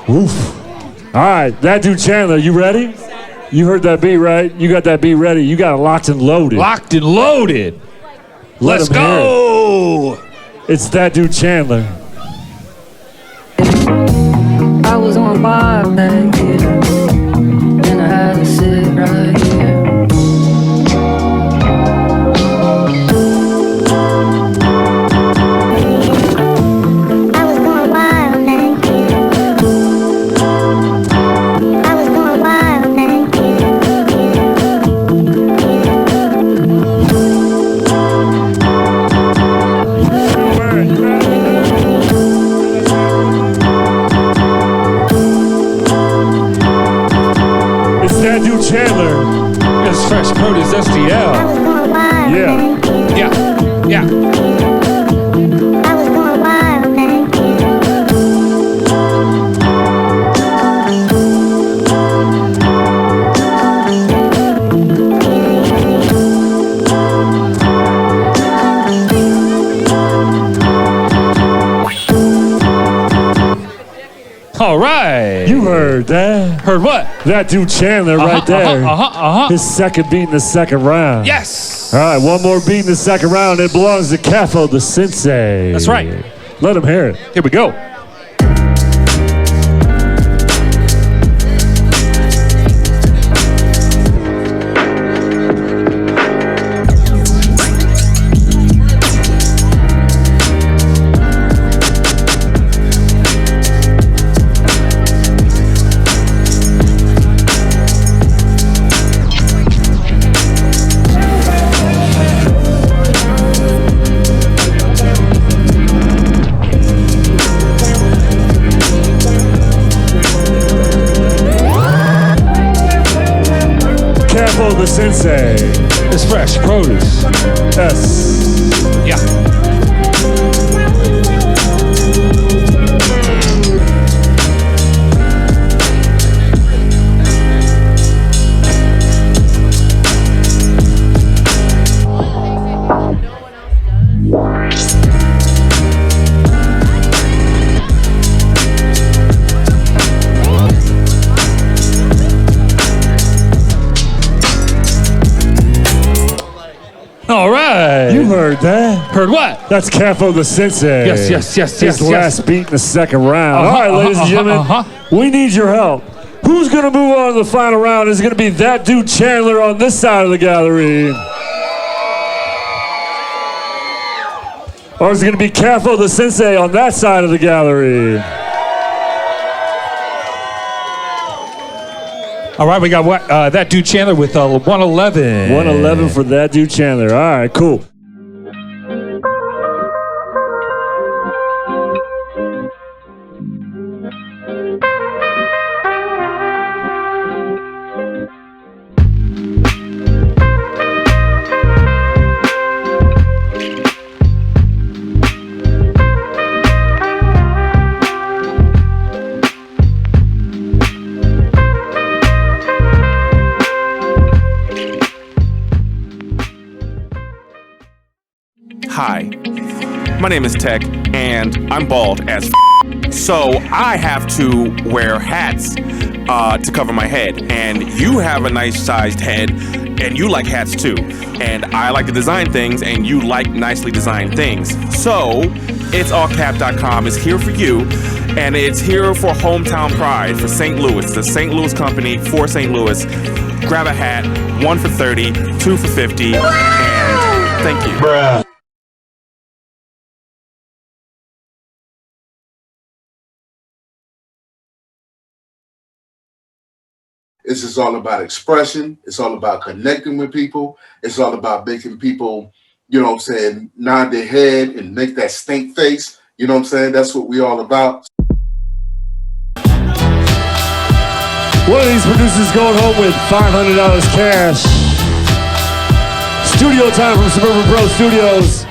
Oof. All right, that dude Chandler, you ready? You heard that beat, right? You got that beat ready. You got it locked and loaded. Locked and loaded. Let's him go. It's that dude Chandler. I was on bar back here, and I had to sit right here. Chandler. It's Fresh Produce STL. Yeah. Yeah. All right. You heard that? Heard what? That dude Chandler right there. His second beat in the second round. Yes. All right, one more beat in the second round. It belongs to Cafe the Sensei. That's right. Let him hear it. Here we go. Capo the Sensei. It's Fresh Produce. Yes. Yeah. All right. You heard that? Heard what? That's Capo the Sensei. Yes. His last beat in the second round. All right, ladies and gentlemen, we need your help. Who's going to move on to the final round? Is it going to be that dude Chandler on this side of the gallery? Or is it going to be Capo the Sensei on that side of the gallery? All right, we got that dude Chandler with 111. 111 for that dude Chandler. All right, cool. Hi, my name is Tech, and I'm bald as so I have to wear hats to cover my head. And you have a nice sized head, and you like hats too. And I like to design things, and you like nicely designed things. So, itsallcap.com is here for you, and it's here for hometown pride for St. Louis, the St. Louis company for St. Louis. Grab a hat, 1 for 30, 2 for 50, and thank you. Bruh. It's just all about expression. It's all about connecting with people. It's all about making people, you know what I'm saying, nod their head and make that stink face. You know what I'm saying? That's what we all about. One of these producers going home with $500 cash. Studio time from Suburban Pro Studios.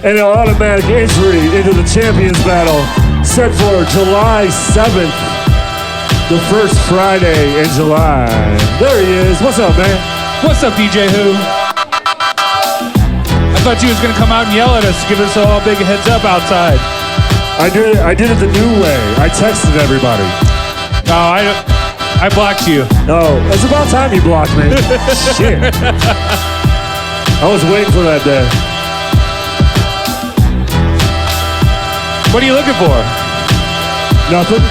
And an automatic entry into the Champions Battle set for July 7th. The first Friday in July. There he is. What's up, man? What's up, DJ Who? I thought you was gonna come out and yell at us, give us all big a heads up outside. I did it the new way. I texted everybody. No, I blocked you. No, it's about time you blocked me. Shit. I was waiting for that day. What are you looking for? Nothing.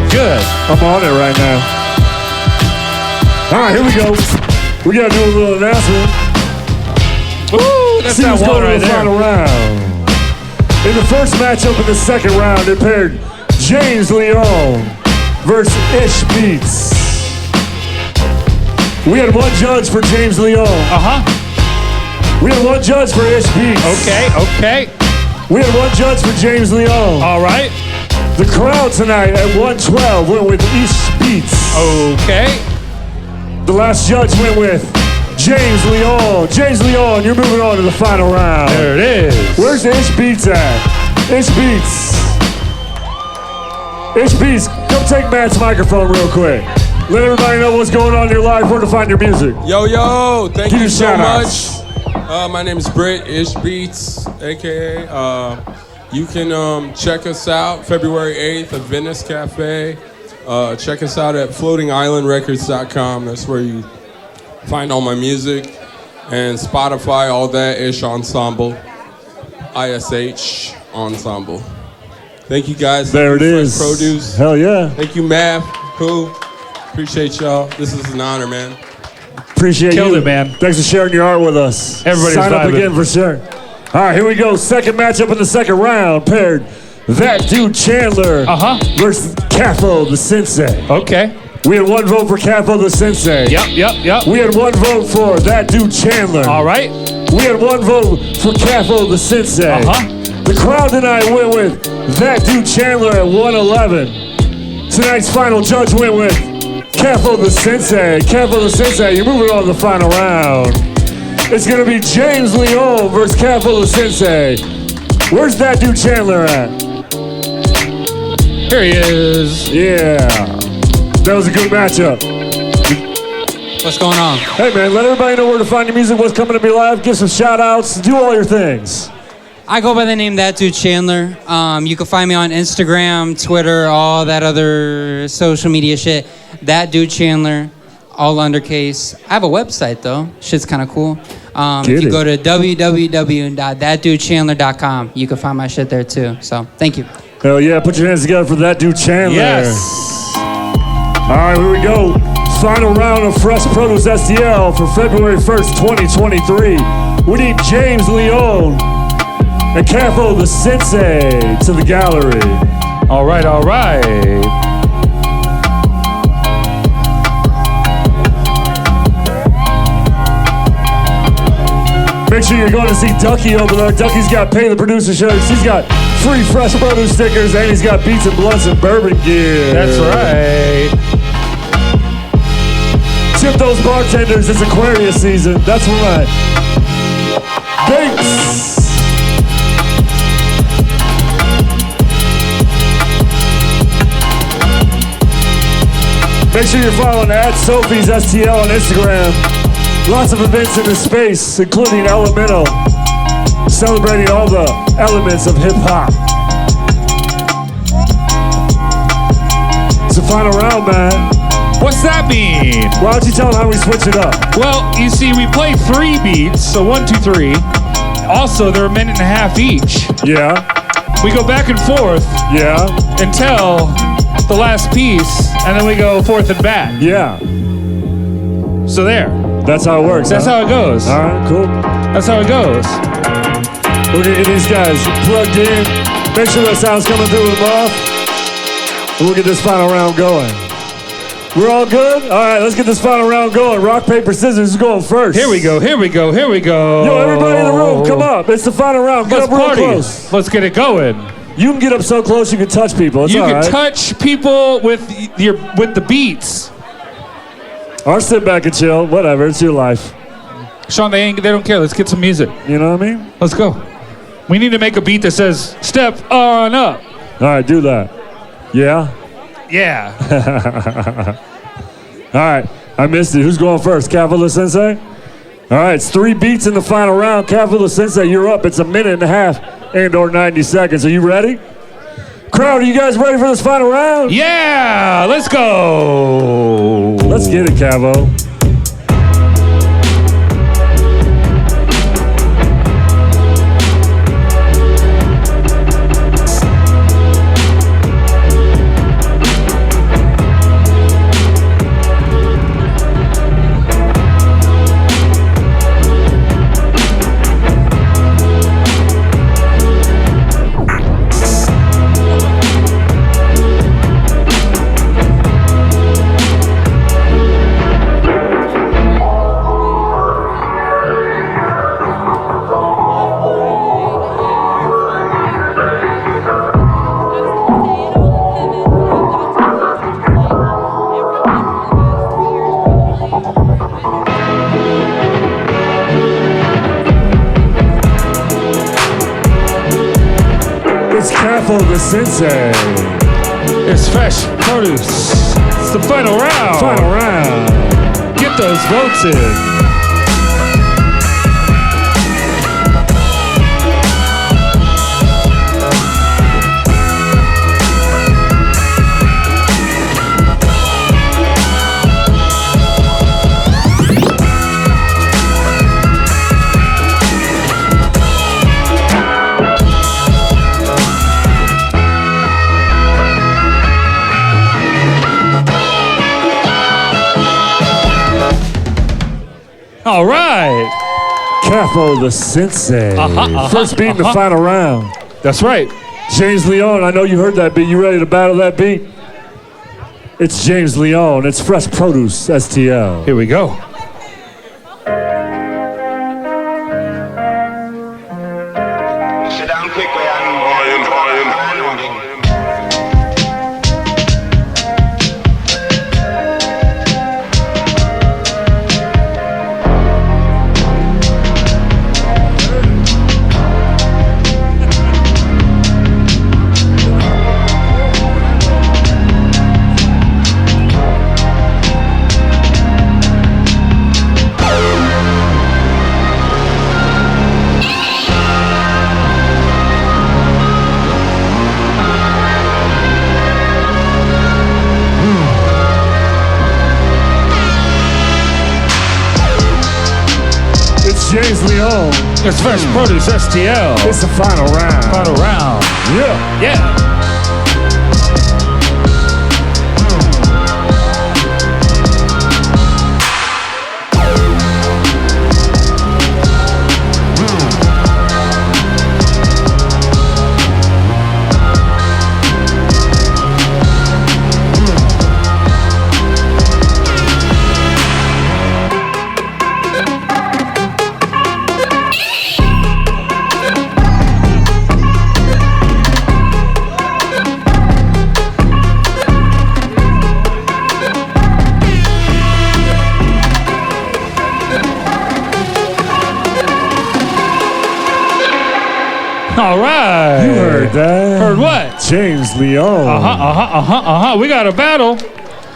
Good. I'm on it right now. All right, here we go. We gotta do a little announcement. Ooh, that's that one right there. Final round. In the first matchup in the second round, it paired James Leon versus Ish Beats. We had one judge for James Leon. We had one judge for Ish Beats. Okay. We had one judge for James Leon. All right. The crowd tonight at 112 went with Ish Beats. Okay. The last judge went with James Leon. James Leon, you're moving on to the final round. There it is. Where's Ish Beats at? Ish Beats. Ish Beats, come take Matt's microphone real quick. Let everybody know what's going on in your life, where to find your music. Yo, thank Give you so shout-outs. much. My name is Britt, Ish Beats, a.k.a. You can check us out February 8th at Venice Cafe. Check us out at floatingislandrecords.com. That's where you find all my music. And Spotify, all that, Ish Ensemble. ISH Ensemble. Thank you guys. There it is. Produce. Hell yeah. Thank you, Mav. Who? Appreciate y'all. This is an honor, man. Appreciate you. Killed it, man. Thanks for sharing your art with us. Everybody's Sign up vibing. again for sure. All right, here we go. Second matchup in the second round. Paired that dude Chandler versus Capo the Sensei. Okay. We had one vote for Capo the Sensei. Yep. We had one vote for that dude Chandler. All right. We had one vote for Capo the Sensei. The crowd tonight went with that dude Chandler at 111. Tonight's final judge went with Careful the Sensei. Careful the Sensei. You're moving on to the final round. It's going to be James Leone versus Careful the Sensei. Where's that dude Chandler at? Here he is. Yeah. That was a good matchup. What's going on? Hey, man, let everybody know where to find your music, what's coming to be live, give some shout-outs, do all your things. I go by the name That Dude Chandler. You can find me on Instagram, Twitter, all that other social media shit. That Dude Chandler, all undercase. I have a website, though. Shit's kind of cool. If you go to www.thatdudechandler.com, you can find my shit there, too. So, thank you. Hell yeah, put your hands together for That Dude Chandler. Yes. All right, here we go. Final round of Fresh Produce STL for February 1st, 2023. We need James Leone and Careful the Sensei to the gallery. All right, all right. Make sure you're going to see Ducky over there. Ducky's got Pay the Producer shirts. He's got free Fresh Produce stickers, and he's got Beats and Blunts and Bourbon gear. That's right. Tip those bartenders, it's Aquarius season. That's right. Thanks. Make sure you're following @Sophie's STL on Instagram. Lots of events in this space, including Elemental, celebrating all the elements of hip-hop. It's the final round, man. What's that mean? Why don't you tell them how we switch it up? Well, you see, we play 3 beats, so 1, 2, 3. Also, they're a minute and a half each. Yeah. We go back and forth. Yeah. Until the last piece, and then we go forth and back. Yeah. So there. That's how it works. That's how it goes. All right, cool. That's how it goes. We're gonna get these guys plugged in. Make sure that sound's coming through with them off. And we'll get this final round going. We're all good? All right, let's get this final round going. Rock, paper, scissors is going first. Here we go, here we go, here we go. Yo, everybody in the room, come up. It's the final round. Get Let's up real party. close. Let's get it going. You can get up so close you can touch people. It's You all can right. touch people with the beats. Or sit back and chill. Whatever. It's your life. Sean, they don't care. Let's get some music. You know what I mean? Let's go. We need to make a beat that says, step on up. All right, do that. Yeah? Yeah. All right, I missed it. Who's going first? Careful the Sensei? All right, it's 3 beats in the final round. Careful the Sensei, you're up. It's a minute and a half and or 90 seconds. Are you ready? Crowd, are you guys ready for this final round? Yeah, let's go. Let's get it, Cavo. The Sensei. It's Fresh Produce. It's the final round. Final round. Get those votes in. All right. Careful the Sensei. First beat in the final round. That's right. James Leone, I know you heard that beat. You ready to battle that beat? It's James Leone. It's Fresh Produce STL. Here we go. Sit down quickly and James Leone. It's Fresh Produce STL. It's the final round. Final round. Yeah. Yeah. All right. You heard that. Heard what? James Leone. We got a battle.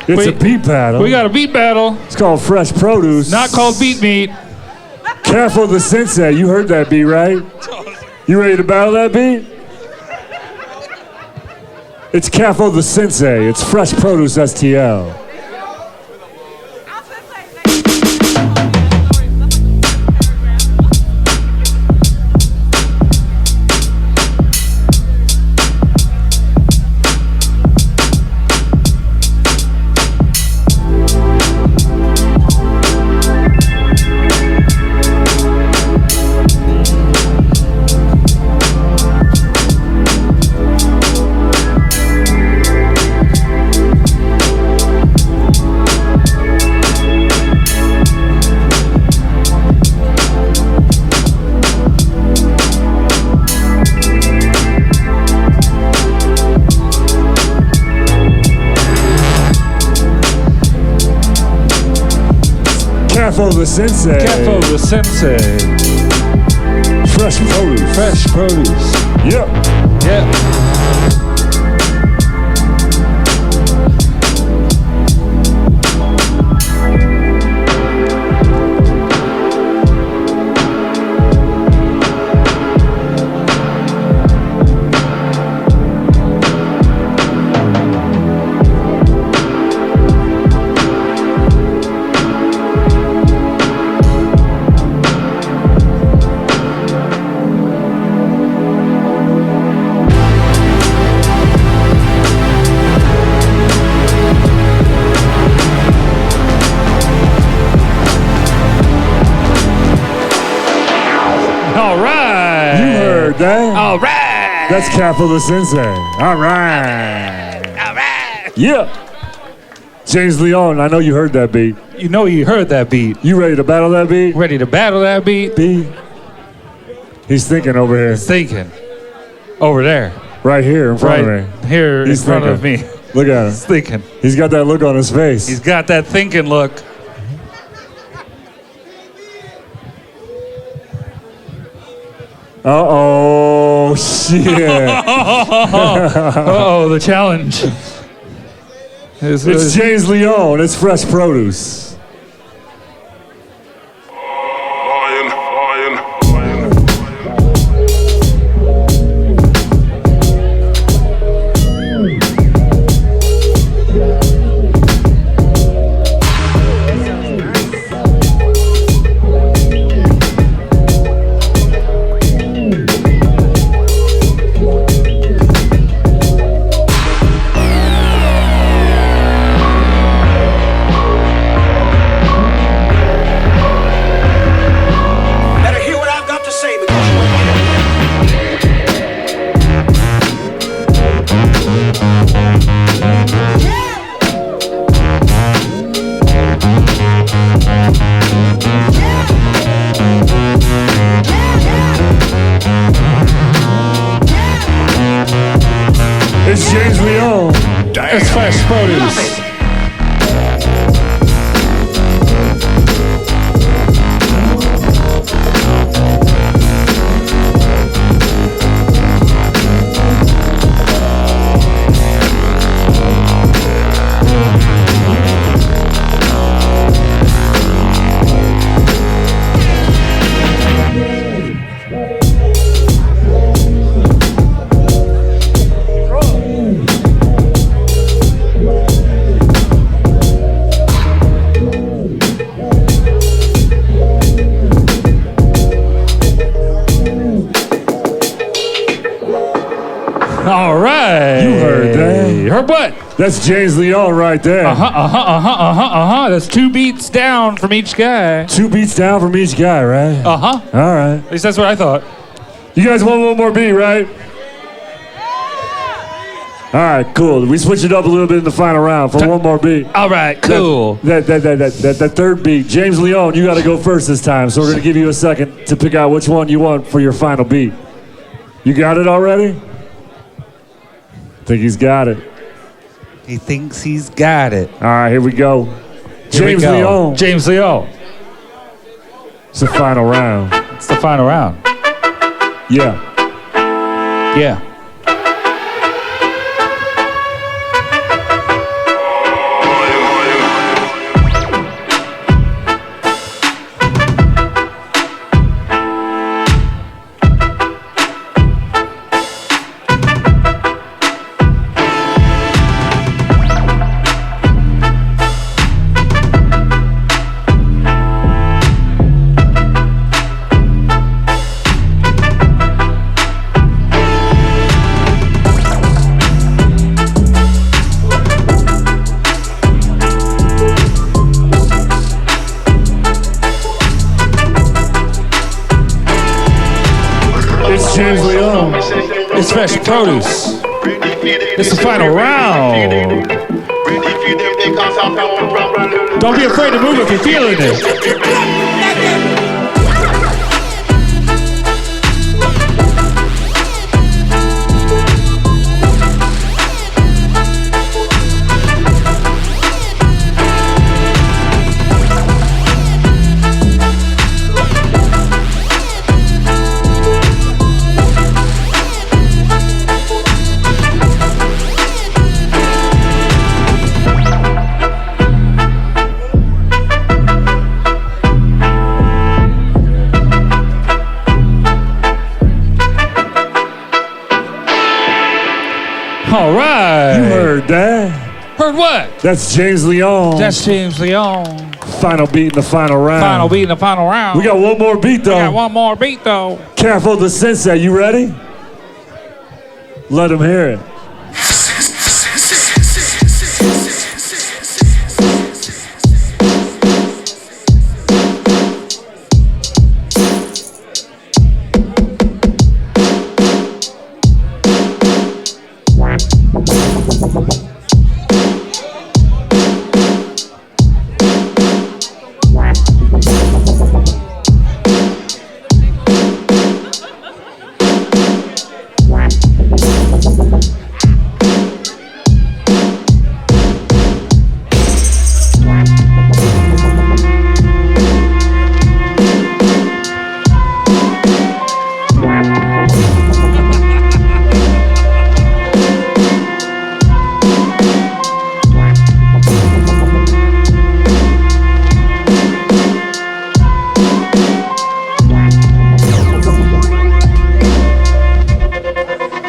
It's a beat battle. We got a beat battle. It's called Fresh Produce. Not called Beat Meat. Careful the sensei. You heard that beat, right? You ready to battle that beat? It's Careful the Sensei. It's Fresh Produce STL. Careful the Sensei. Careful the Sensei. Fresh Produce. Fresh Produce. Yep. Yep. That? All right. That's Careful the Sensei. All right. All right. Yeah. James Leone, I know you heard that beat. You know you heard that beat. You ready to battle that beat? Ready to battle that beat? Beat. He's thinking over here. He's thinking. Over there. Right here in front of me. Here in front of me. Look at him. He's thinking. He's got that look on his face. He's got that thinking look. Uh-oh, shit. Uh-oh, the challenge. It's James Leone. It's Fresh Produce. It's James Leone. Damn. It's Fresh Produce. Heard what? That's James Leon right there. That's 2 beats down from each guy. 2 beats down from each guy, right? All right. At least that's what I thought. You guys want one more beat, right? All right, cool. We switch it up a little bit in the final round for one more beat. All right, cool. That third beat. James Leon, you got to go first this time, so we're going to give you a second to pick out which one you want for your final beat. You got it already? I think he's got it. He thinks he's got it. All right, here we go. James Leon. James Leon. It's the final round. It's the final round. Yeah. Yeah. James Leon. It's Fresh Produce. It's the final round. Don't be afraid to move if you're feeling it. All right. You heard that. Heard what? That's James Leon. That's James Leon. Final beat in the final round. Final beat in the final round. We got one more beat, though. We got one more beat, though. Careful the sensei. You ready? Let him hear it.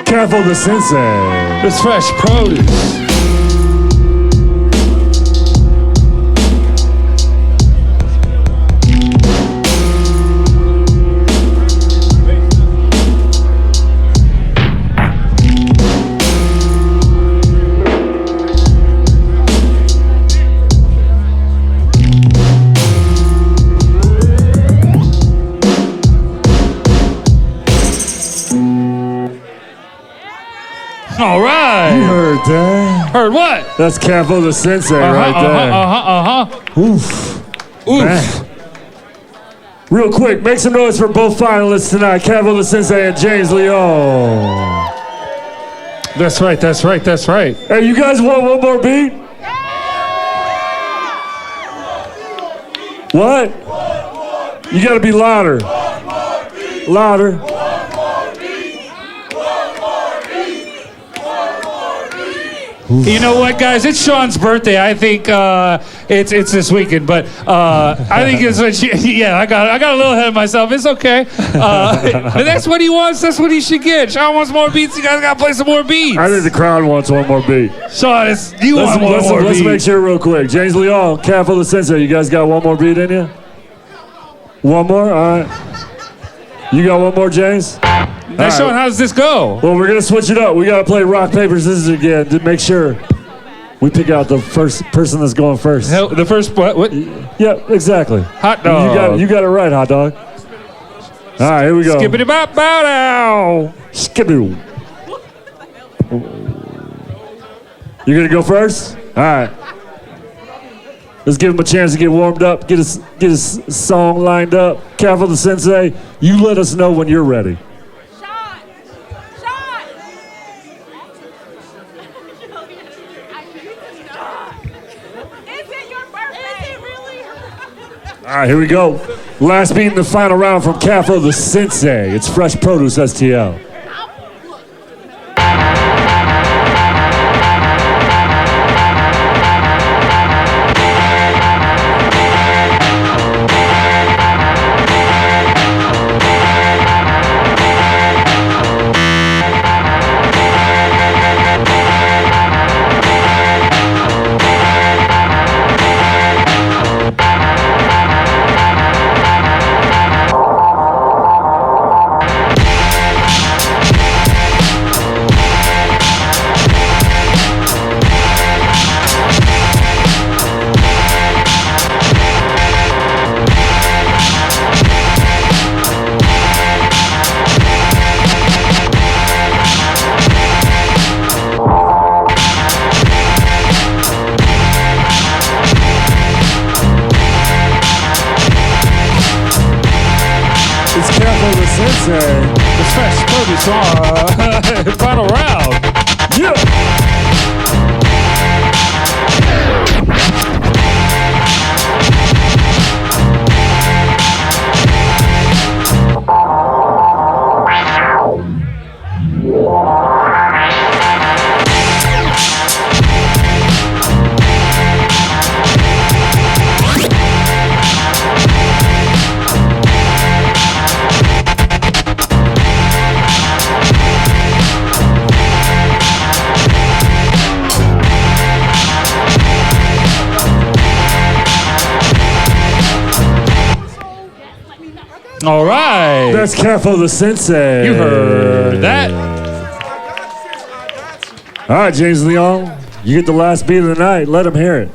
Careful the sensei. It's Fresh Produce. All right. You heard that. Heard what? That's Careful the sensei right there. Oof. Man. Real quick, make some noise for both finalists tonight. Careful the sensei and James Leon. That's right, that's right, that's right. Hey, you guys want one more beat? What? You gotta be louder. Louder. You know what, guys? It's Sean's birthday. I think it's this weekend, but I think it's yeah. I got a little ahead of myself. It's okay. But that's what he wants. That's what he should get. Sean wants more beats. You guys got to play some more beats. I think the crowd wants one more beat. Sean, you want more beats. Let's make sure real quick. James Leon, Careful the sensei. You guys got one more beat in you? One more? All right. You got one more, James? Now, Sean, how does this go? Well, we're going to switch it up. We got to play rock, paper, scissors again to make sure we pick out the first person that's going first. The first what? Yeah, exactly. Hot dog. You got it right, hot dog. All right, here we go. Skippity bop bow now. Skippity. You're going to go first? All right. Let's give him a chance to get warmed up, get his song lined up. Careful the sensei, you let us know when you're ready. All right, here we go. Last beat in the final round from Careful the Sensei. It's Fresh Produce STL. The Fresh Produce final round. Yeah. All right. That's Careful the Sensei. You heard that. All right, James Leon. You get the last beat of the night. Let him hear it.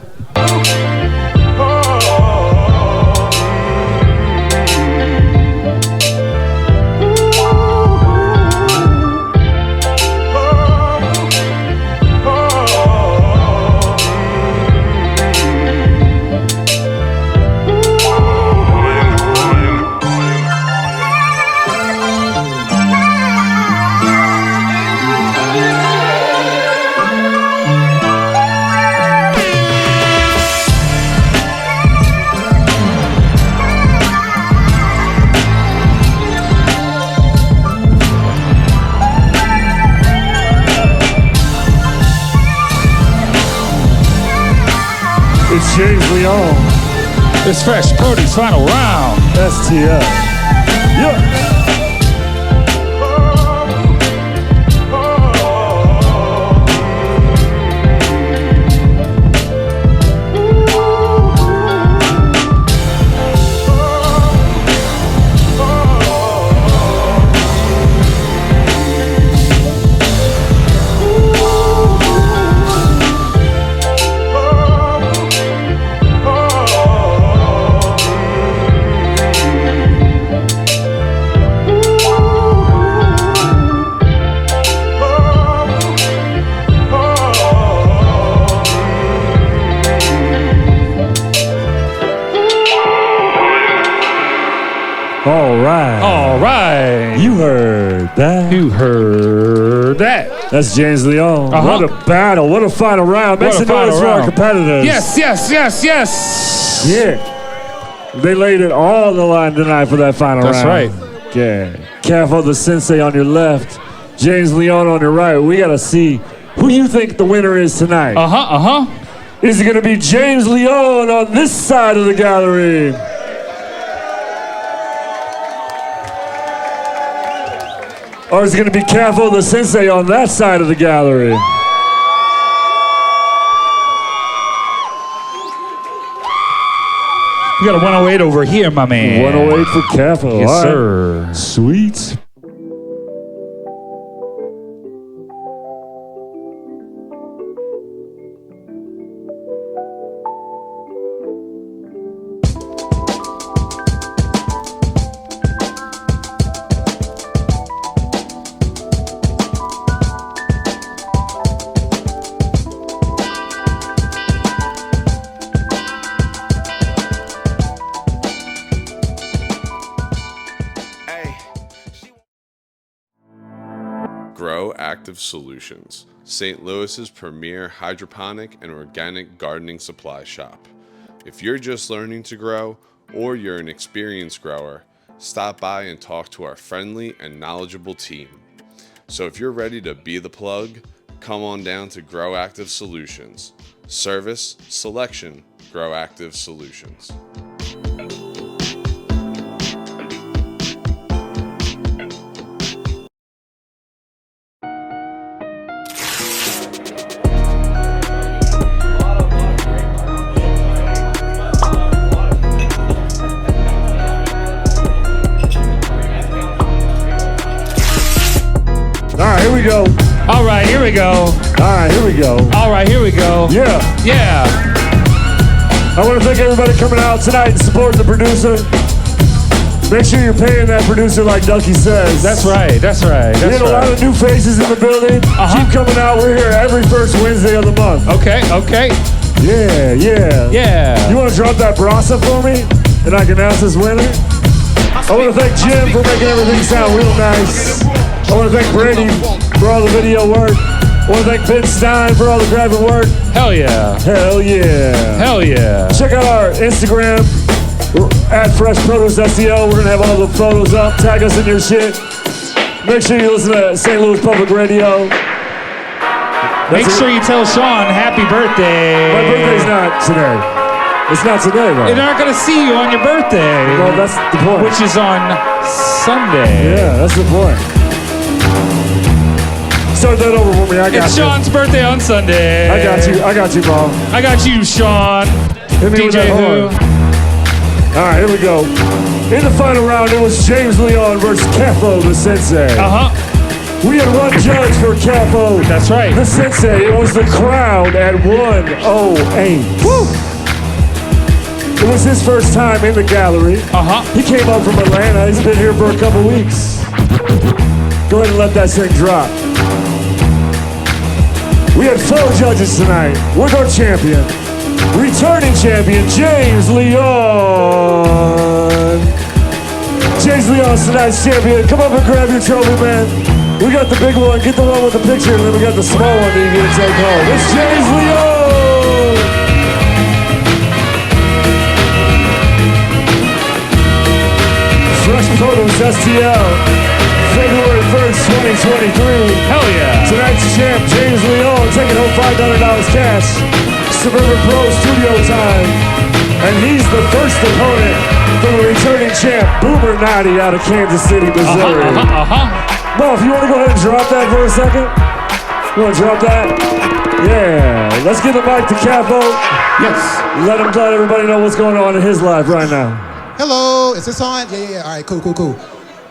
It's James Leon. It's Fresh Produce final round. STL. Yeah. All right. You heard that. You heard that. That's James Leon. What a battle. What a final round. Make some noise for our competitors. Yes, yes, yes, yes. Yeah. They laid it all on the line tonight for that final round. That's right. Yeah. Careful the Sensei on your left. James Leon on your right. We got to see who you think the winner is tonight. Is it going to be James Leon on this side of the gallery? Or is it going to be Careful the Sensei on that side of the gallery? We got a 108 over here, my man. 108 for Careful. Yes, right. sir. Sweet. Active Solutions, St. Louis's premier hydroponic and organic gardening supply shop. If you're just learning to grow or you're an experienced grower, stop by and talk to our friendly and knowledgeable team. So if you're ready to be the plug, come on down to Grow Active Solutions. Service, selection, Grow Active Solutions. Here we go. All right, here we go. All right, here we go. All right, here we go. Yeah. Yeah. I want to thank everybody coming out tonight and supporting the producer. Make sure you're paying that producer like Ducky says. That's right. That's right. We had a lot of new faces in the building. Keep coming out. We're here every first Wednesday of the month. Okay. Okay. Yeah. Yeah. Yeah. You want to drop that brasa for me? And I can announce this winner? I want to thank Jim for making everything sound real nice. I want to thank Brady for all the video work. I want to thank Ben Stein for all the graphic work. Hell yeah. Hell yeah. Hell yeah. Check out our Instagram. We're at freshproducestl. We're going to have all the photos up. Tag us in your shit. Make sure you listen to St. Louis Public Radio. Make sure you tell Sean happy birthday. My birthday's not today. It's not today, though. They're not going to see you on your birthday. Well, that's the point. Which is on Sunday. Yeah, that's the point. Start that over for me. I got it's you. Sean's birthday on Sunday. I got you. I got you, Paul. I got you, Sean. Hit me with that horn. All right, here we go. In the final round, it was James Leon versus Capo the Sensei. We had one judge for Capo. That's right. The Sensei. It was the crowd at 108. Woo! It was his first time in the gallery. He came up from Atlanta. He's been here for a couple weeks. Go ahead and let that thing drop. We had 4 judges tonight. With our champion, returning champion, James Leon. James Leon's tonight's champion. Come up and grab your trophy, man. We got the big one. Get the one with the picture, and then we got the small one that you get to take home. It's James Leon. Fresh Produce STL. February 1st, 2023. Hell yeah. Tonight's champ, James Leon, taking home $500 cash. Suburban Pro studio time. And he's the first opponent for the returning champ, Boomer Naughty out of Kansas City, Missouri. Well, if you want to go ahead and drop that for a second. You want to drop that? Yeah. Let's give the mic to Capo. Yes. Let everybody know what's going on in his life right now. Hello, is this on? Yeah. All right, cool.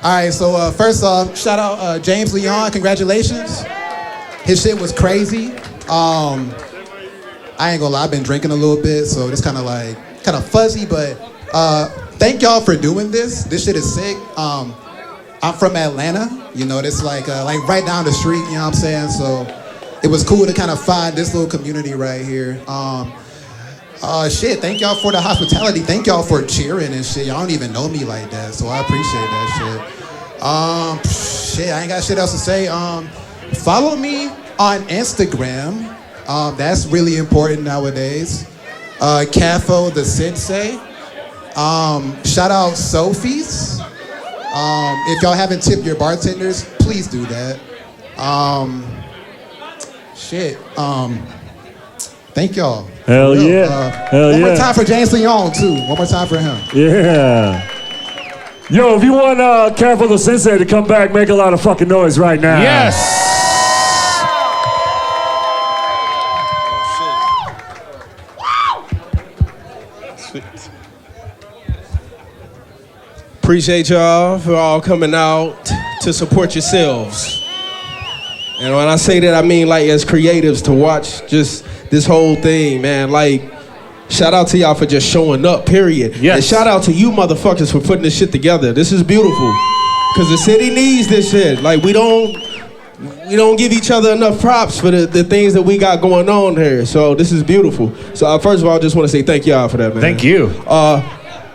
All right, so first off, shout out James Leon. Congratulations. His shit was crazy. I ain't gonna lie, I've been drinking a little bit, so it's kind of fuzzy, but thank y'all for doing this. This shit is sick. I'm from Atlanta, you know, it's like right down the street, you know what I'm saying? So it was cool to kind of find this little community right here. Shit, thank y'all for the hospitality. Thank y'all for cheering and shit. Y'all don't even know me like that, so I appreciate that shit. Shit, I ain't got shit else to say. Follow me on Instagram. That's really important nowadays. Capo the Sensei. Shout out Sophie's. If y'all haven't tipped your bartenders, please do that. Thank y'all. Hell yeah. Hell one yeah. more time for James Leon, too. One more time for him. Yeah. Yo, if you want Capo the Sensei to come back, make a lot of fucking noise right now. Yes. Appreciate y'all for all coming out to support yourselves. And when I say that, I mean like as creatives to watch just this whole thing, man. Like, shout out to y'all for just showing up, period. Yes. And shout out to you motherfuckers for putting this shit together. This is beautiful. Cause the city needs this shit. Like we don't give each other enough props for the things that we got going on here. So this is beautiful. So first of all, I just want to say thank y'all for that, man. Thank you.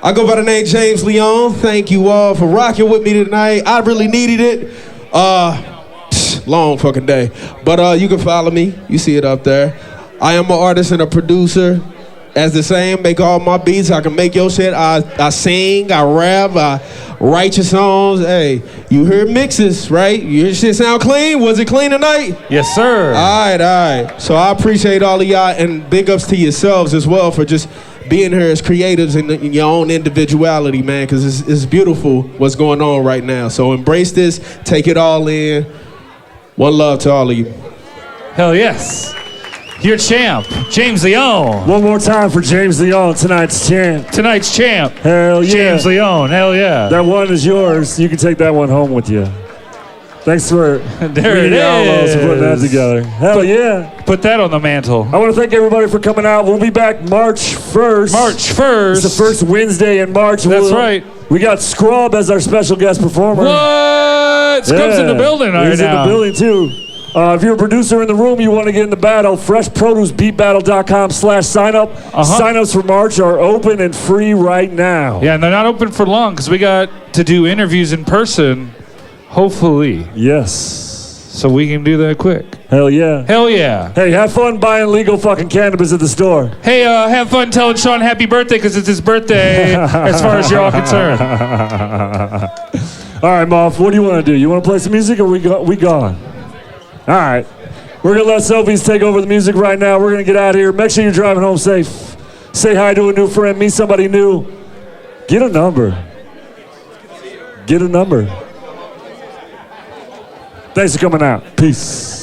I go by the name James Leon. Thank you all for rocking with me tonight. I really needed it. long fucking day. But you can follow me. You see it up there. I am an artist and a producer. As the same, make all my beats. I can make your shit. I sing, I rap, I write your songs. Hey, you hear mixes, right? Your shit sound clean? Was it clean tonight? Yes, sir. All right. So I appreciate all of y'all, and big ups to yourselves as well for just being here as creatives in your own individuality, man, because it's beautiful what's going on right now. So embrace this, take it all in. One love to all of you. Hell yes. Your champ, James Leone. One more time for James Leone, tonight's champ. Tonight's champ. Hell yeah. James Leone, hell yeah. That one is yours. You can take that one home with you. Thanks for there it is. Putting that together. Hell yeah. Put that on the mantle. I want to thank everybody for coming out. We'll be back March 1st. March 1st. It's the first Wednesday in March. That's right. We got Scrub as our special guest performer. What? Scrub's in the building right now. He's in the building too. If you're a producer in the room, you want to get in the battle, freshproducestl.com/sign-up. Sign-ups for March are open and free right now. Yeah, and they're not open for long because we got to do interviews in person, hopefully. Yes. So we can do that quick. Hell yeah. Hell yeah. Hey, have fun buying legal fucking cannabis at the store. Hey, have fun telling Sean happy birthday because it's his birthday as far as you're all concerned. All right, Moff, what do you want to do? You want to play some music or we gone? All right. We're going to let Sophie's take over the music right now. We're going to get out of here. Make sure you're driving home safe. Say hi to a new friend. Meet somebody new. Get a number. Get a number. Thanks for coming out. Peace.